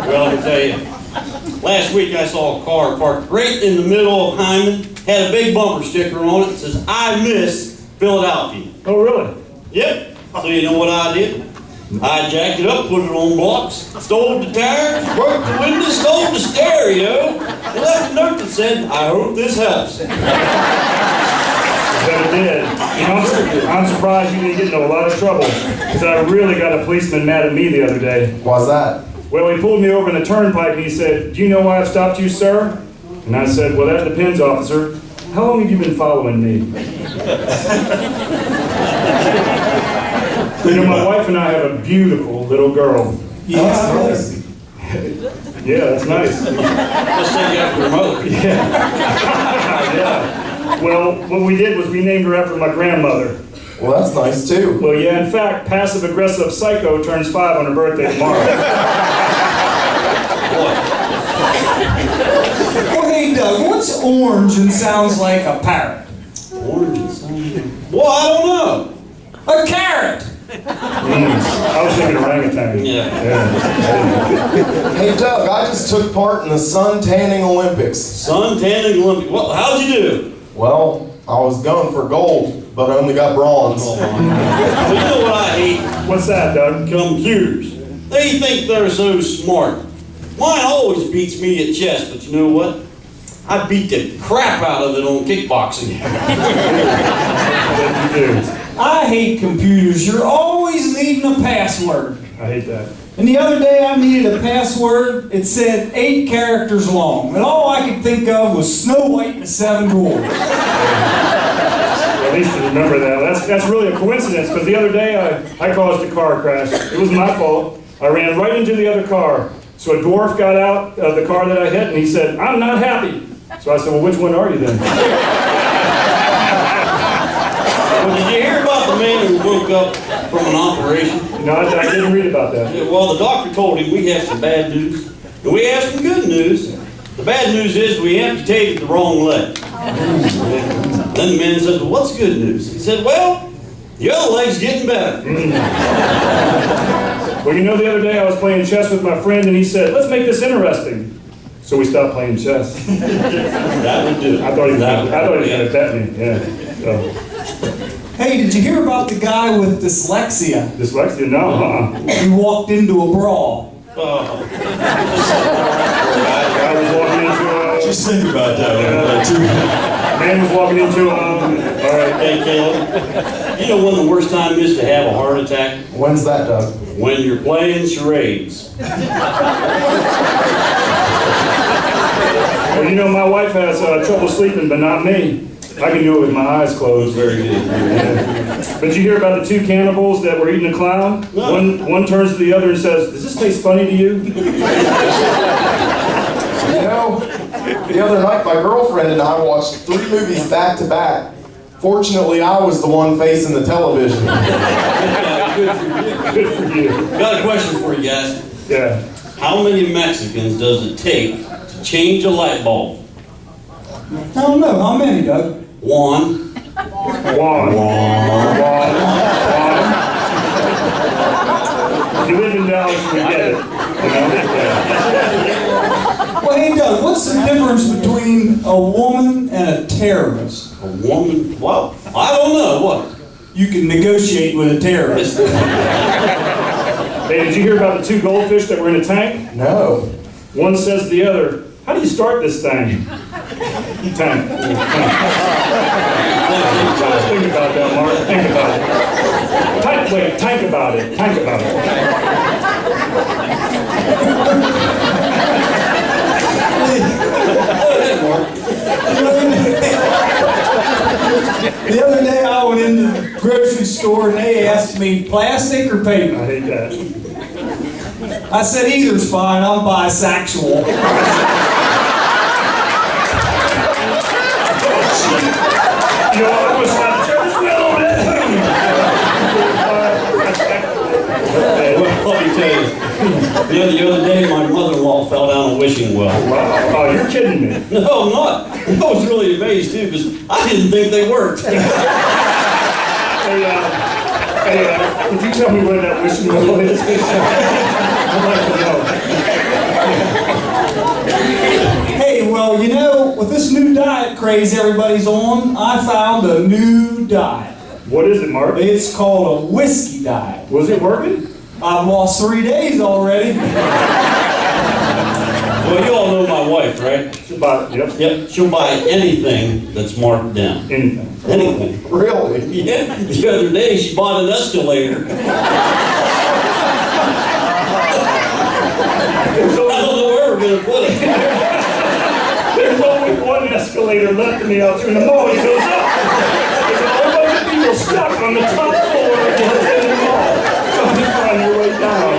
Well, I can tell you, last week I saw a car parked right in the middle of Hyman, had a big bumper sticker on it that says, I miss Philadelphia. Oh, really? Yep. So you know what I did? I jacked it up, put it on blocks, stole the tires, broke the window, stole the stereo, and left a note that said, I hope this helps. But it did. You know, I'm surprised you didn't get into a lot of trouble, because I really got a policeman mad at me the other day. Why's that? Well, he pulled me over in the turnpike and he said, do you know why I've stopped you, sir? And I said, well, that depends, officer. How long have you been following me? You know, my wife and I have a beautiful little girl. Yes. Yeah, that's nice. Let's take you after her mother. Yeah. Yeah. Well, what we did was we named her after my grandmother. Well, that's nice too. Well, yeah, in fact, passive-aggressive psycho turns 5 on her birthday tomorrow. Oh, hey Doug, what's orange and sounds like a parrot? Orange and sounds like... Well, I don't know. A carrot! I was thinking orangutan. Yeah. Hey Doug, I just took part in the sun tanning Olympics. Sun tanning Olympics. Well, how'd you do? Well, I was going for gold, but I only got bronze. Well, you know what I hate? What's that, Doug? Computers. They think they're so smart. Mine always beats me at chess, but you know what? I beat the crap out of it on kickboxing. I hate computers. You're always needing a password. I hate that. And the other day I needed a password. It said 8 characters long. And all I could think of was Snow White and the 7 Dwarfs. Well, at least you remember that. That's really a coincidence, because the other day I caused a car crash. It was my fault. I ran right into the other car. So a dwarf got out of the car that I hit, and he said, "I'm not happy." So I said, "Well, which one are you then?" Well, did you hear about the man who woke up from an operation? No, I didn't read about that. Yeah, well, the doctor told him we have some bad news, and we have some good news. The bad news is we amputated the wrong leg. Then the man says, "Well, what's the good news?" He said, "Well, the other leg's getting better." Well, you know, the other day I was playing chess with my friend, and he said, "Let's make this interesting." So we stopped playing chess. That would do it. I thought he was going to bet me. Yeah. So. Hey, did you hear about the guy with dyslexia? Dyslexia? No. He walked into a brawl. I was walking into a... Just think about that. Man was walking into a... All right, hey, Caleb. You know when the worst time is to have a heart attack? When's that, Doug? When you're playing charades. Well, you know, my wife has trouble sleeping, but not me. I can do it with my eyes closed. Very good. Yeah. But did you hear about the 2 cannibals that were eating a clown? No. One turns to the other and says, "Does this taste funny to you?" You know, the other night my girlfriend and I watched 3 movies back to back. Fortunately, I was the one facing the television. Good for you. Good for you. Got a question for you guys. Yeah. How many Mexicans does it take to change a light bulb? I don't know. How many, Doug? One. If you live in Dallas, you get it. Well, hey, Doug, what's the difference between a woman and a terrorist? A woman? Well, I don't know. What? You can negotiate with a terrorist. Hey, did you hear about the 2 goldfish that were in a tank? No. One says to the other, "How do you start this thing?" Tank. Think about that, Mark. Think about it. Tank about it. Tank about it. The other day I went into the grocery store and they asked me, plastic or paper? I hate that. I said, either's fine, I'm bisexual. You know, I was trying to turn this wheel a bit. Well, let me tell you. The other day, my mother-in-law fell down a wishing well. Wow. Oh, you're kidding me. No, I'm not. I was really amazed, too, because I didn't think they worked. Hey, could you tell me where that wishing well is? I'd like to know. Hey, well, you know, with this new diet craze everybody's on, I found a new diet. What is it, Mark? It's called a whiskey diet. Was it working? I've lost 3 days already. Well, you all know my wife, right? She'll buy, Yep. She'll buy anything that's marked down. Anything. Anything. Really? Yeah. The other day, she bought an escalator. I don't know where we're going to put it. There's only one escalator left in the outside, and the mall it goes up. There's a whole bunch of people stuck on the top floor of the mall, trying to find your way down.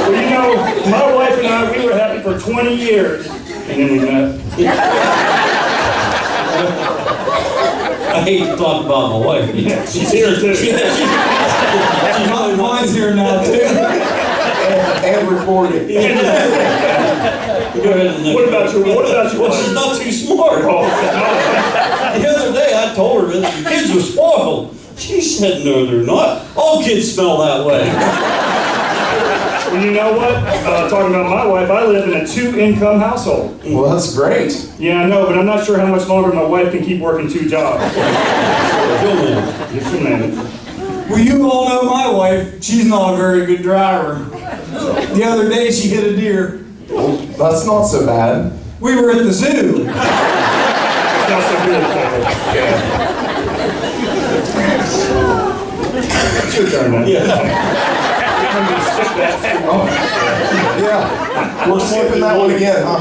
Well, you know, my wife and I, we were happy for 20 years, and then we met. I hate to talk about my wife. Yeah, she's here too. Mine's here now, too. And recording. Go ahead and What about your Well, she's not too smart. Oh, The other day, I told her that the kids were spoiled. She said, no, they're not. All kids smell that way. Well, you know what? Talking about my wife, I live in a 2-income household. Well, that's great. Yeah, I know, but I'm not sure how much longer my wife can keep working 2 jobs. She'll manage. Well, you all know my wife. She's not a very good driver. The other day she hit a deer. Well, that's not so bad. We were at the zoo. Not so good. It's your turn now. Yeah, we're skipping that one again, huh?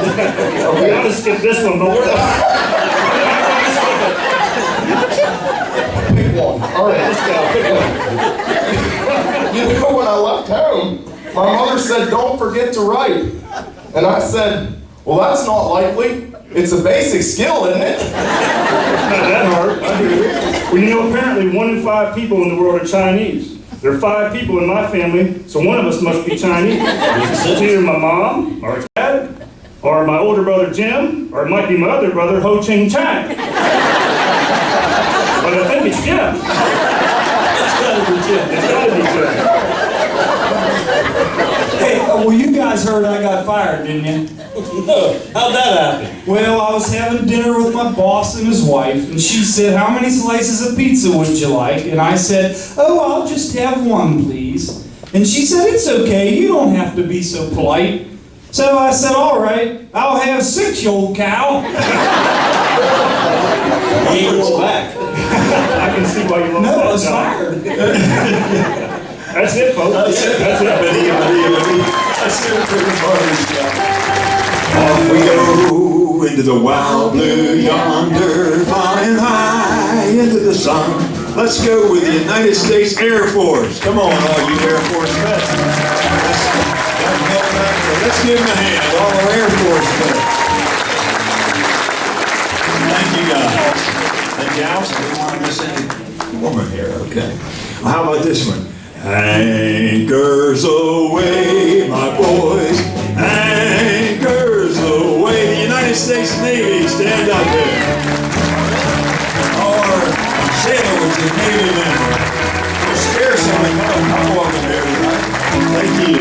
We're gonna skip this one, but we're not. Pick one. All right. Let's go. Pick one. You know, when I left home, my mother said, don't forget to write. And I said, well, that's not likely. It's a basic skill, isn't it? Not that hard. I hear you. Well, you know, apparently 1 in 5 people in the world are Chinese. There are 5 people in my family, so one of us must be Chinese. It's either my mom, or dad, or my older brother Jim, or it might be my other brother Ho Ching Chang. But I think it's Jim. It's gotta be Jim. It's gotta be Jim. Hey, well, you guys heard I got fired, didn't you? No. How'd that happen? Well, I was having dinner with my boss and his wife, and she said, how many slices of pizza would you like? And I said, oh, I'll just have 1, please. And she said, it's okay, you don't have to be so polite. So I said, all right, I'll have 6, you old cow. He was back. I can see why you love No, that I was job. fired. That's it, folks. That's it. That's it for the party. Off we go into the wild blue yonder, flying high into the sun. Let's go with the United States Air Force. Come on, all you Air Force vets. Let's give them a hand, all our Air Force vets. Thank you, guys. And gals, we want to miss any woman here, okay? Well, how about this one? Anchors away, my boys. Anchors away. The United States Navy, stand up there. Our sailors and Navy men. We'll scare somebody. Come welcome everybody. Thank you.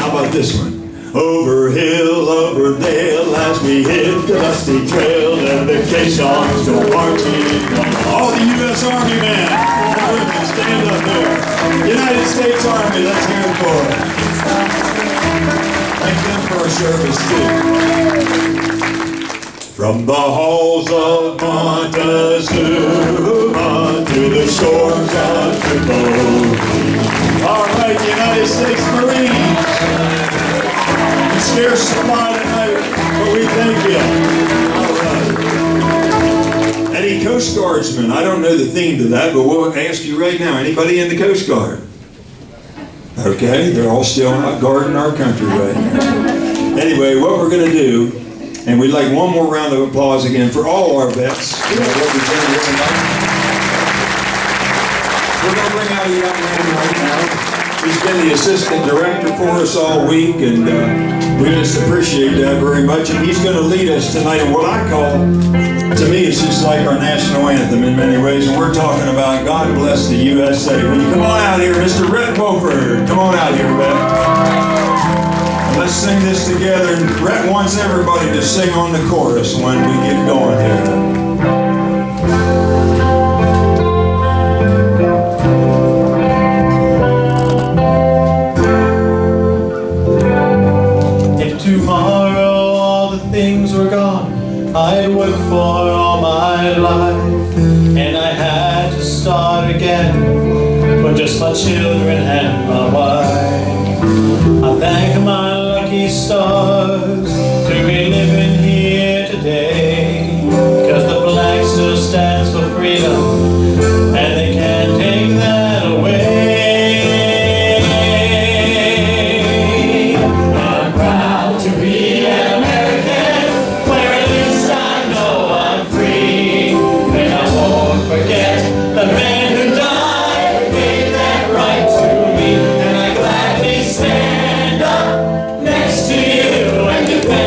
How about this one? Over hill, over dale, as we hit the dusty trail, and the caissons go marching on. All the U.S. Army men and women, stand up there. United States Army, let's hear it for them. Thank them for our service, too. From the halls of Montezuma to the shores of Tripoli. All right, United States Marines. Scarce supply tonight, but we thank you. All right. Any Coast Guardsmen? I don't know the theme to that, but we'll ask you right now. Anybody in the Coast Guard? Okay, they're all still out guarding our country right now. Anyway, what we're going to do, and we'd like one more round of applause again for all our vets. We're going to bring out a young man right now. He's been the assistant director for us all week, and we just appreciate that very much. And he's going to lead us tonight in what I call, to me, it's just like our national anthem in many ways. And we're talking about God Bless the USA. Will you come on out here, Mr. Rhett Beaufort? Come on out here, Rhett. Let's sing this together. And Rhett wants everybody to sing on the chorus when we get going here. Tomorrow all the things were gone I'd worked for all my life, and I had to start again for just my children and my wife. I thank my lucky stars to be living here today, 'cause the flag still stands for freedom and they can't take that away. Stand up next to you and defend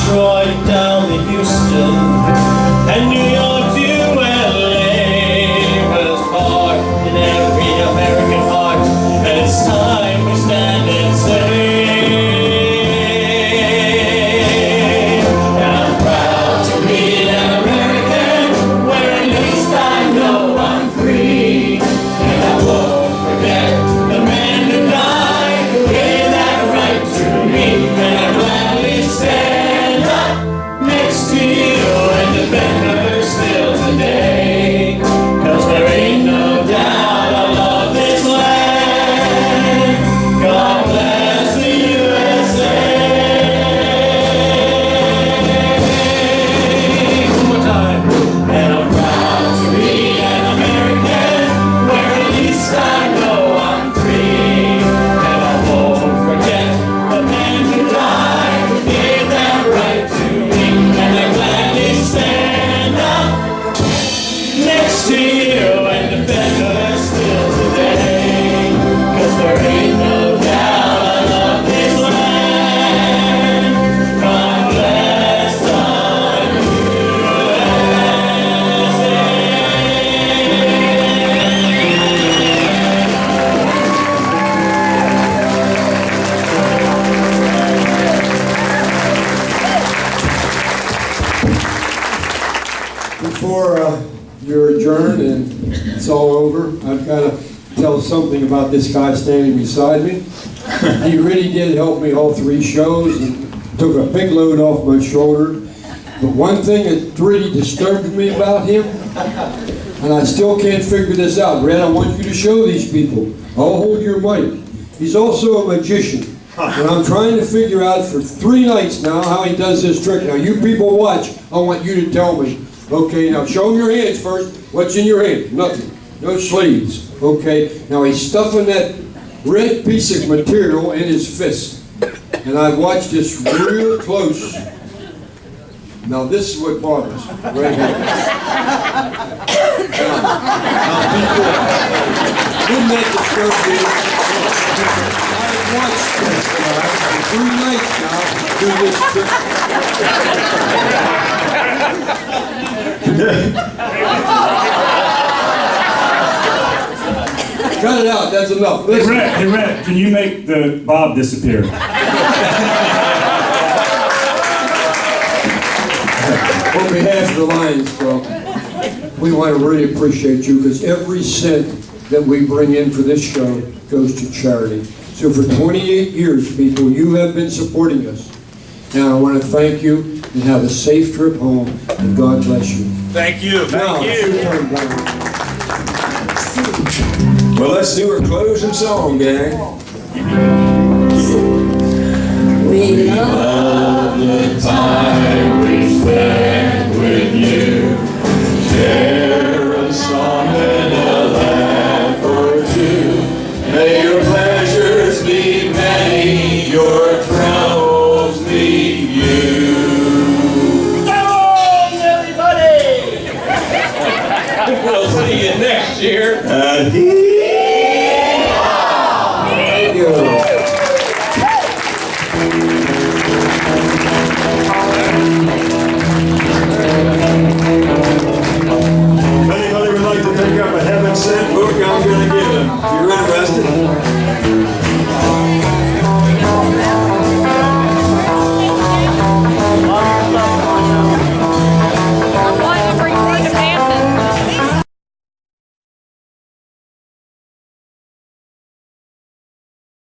Detroit down to Houston, and New York to LA, was part in every American heart, and it's time we stand and say, and I'm proud to be an American, where at least I know I'm free, and I won't forget the man who died, who gave that right to me, and I gladly stand up next to you and defend her still today, 'cause there ain't no doubt I love this land. God bless the USA. One more time. And I'm proud to be an American, where at least I know I'm free, and I won't forget the man who died, who gave that right to me, and I gladly stand up next to you and defend her still today, 'cause there ain't no doubt I love this land. God bless the Before you're adjourned and it's all over, I've got to tell something about this guy standing beside me. He really did help me all 3 shows and took a big load off my shoulder. But one thing that really disturbed me about him, and I still can't figure this out, Red, I want you to show these people. I'll hold your mic. He's also a magician. And I'm trying to figure out for 3 nights now how he does this trick. Now you people watch, I want you to tell me. Okay, now show him your hands first. What's in your hand? Nothing. No sleeves. Okay, now he's stuffing that red piece of material in his fist. And I've watched this real close. Now this is what bothers me, right here. Now people, wouldn't that disturb you? I've watched this guy for 3 nights now do this trick. Cut it out, that's enough. Listen. Hey, Red, can you make the Bob disappear? On behalf of the Lions Club, we want to really appreciate you, because every cent that we bring in for this show goes to charity. So for 28 years, people, you have been supporting us. Now I want to thank you and have a safe trip home, and God bless you. Thank you, Now, thank it's you. your turn, Don. Well, let's do our closing song, gang. We love the time we spend with you. Share a song and a laugh or two. May your pleasures be many, your troubles be few. Come on, everybody! We'll see you next year. Thank you.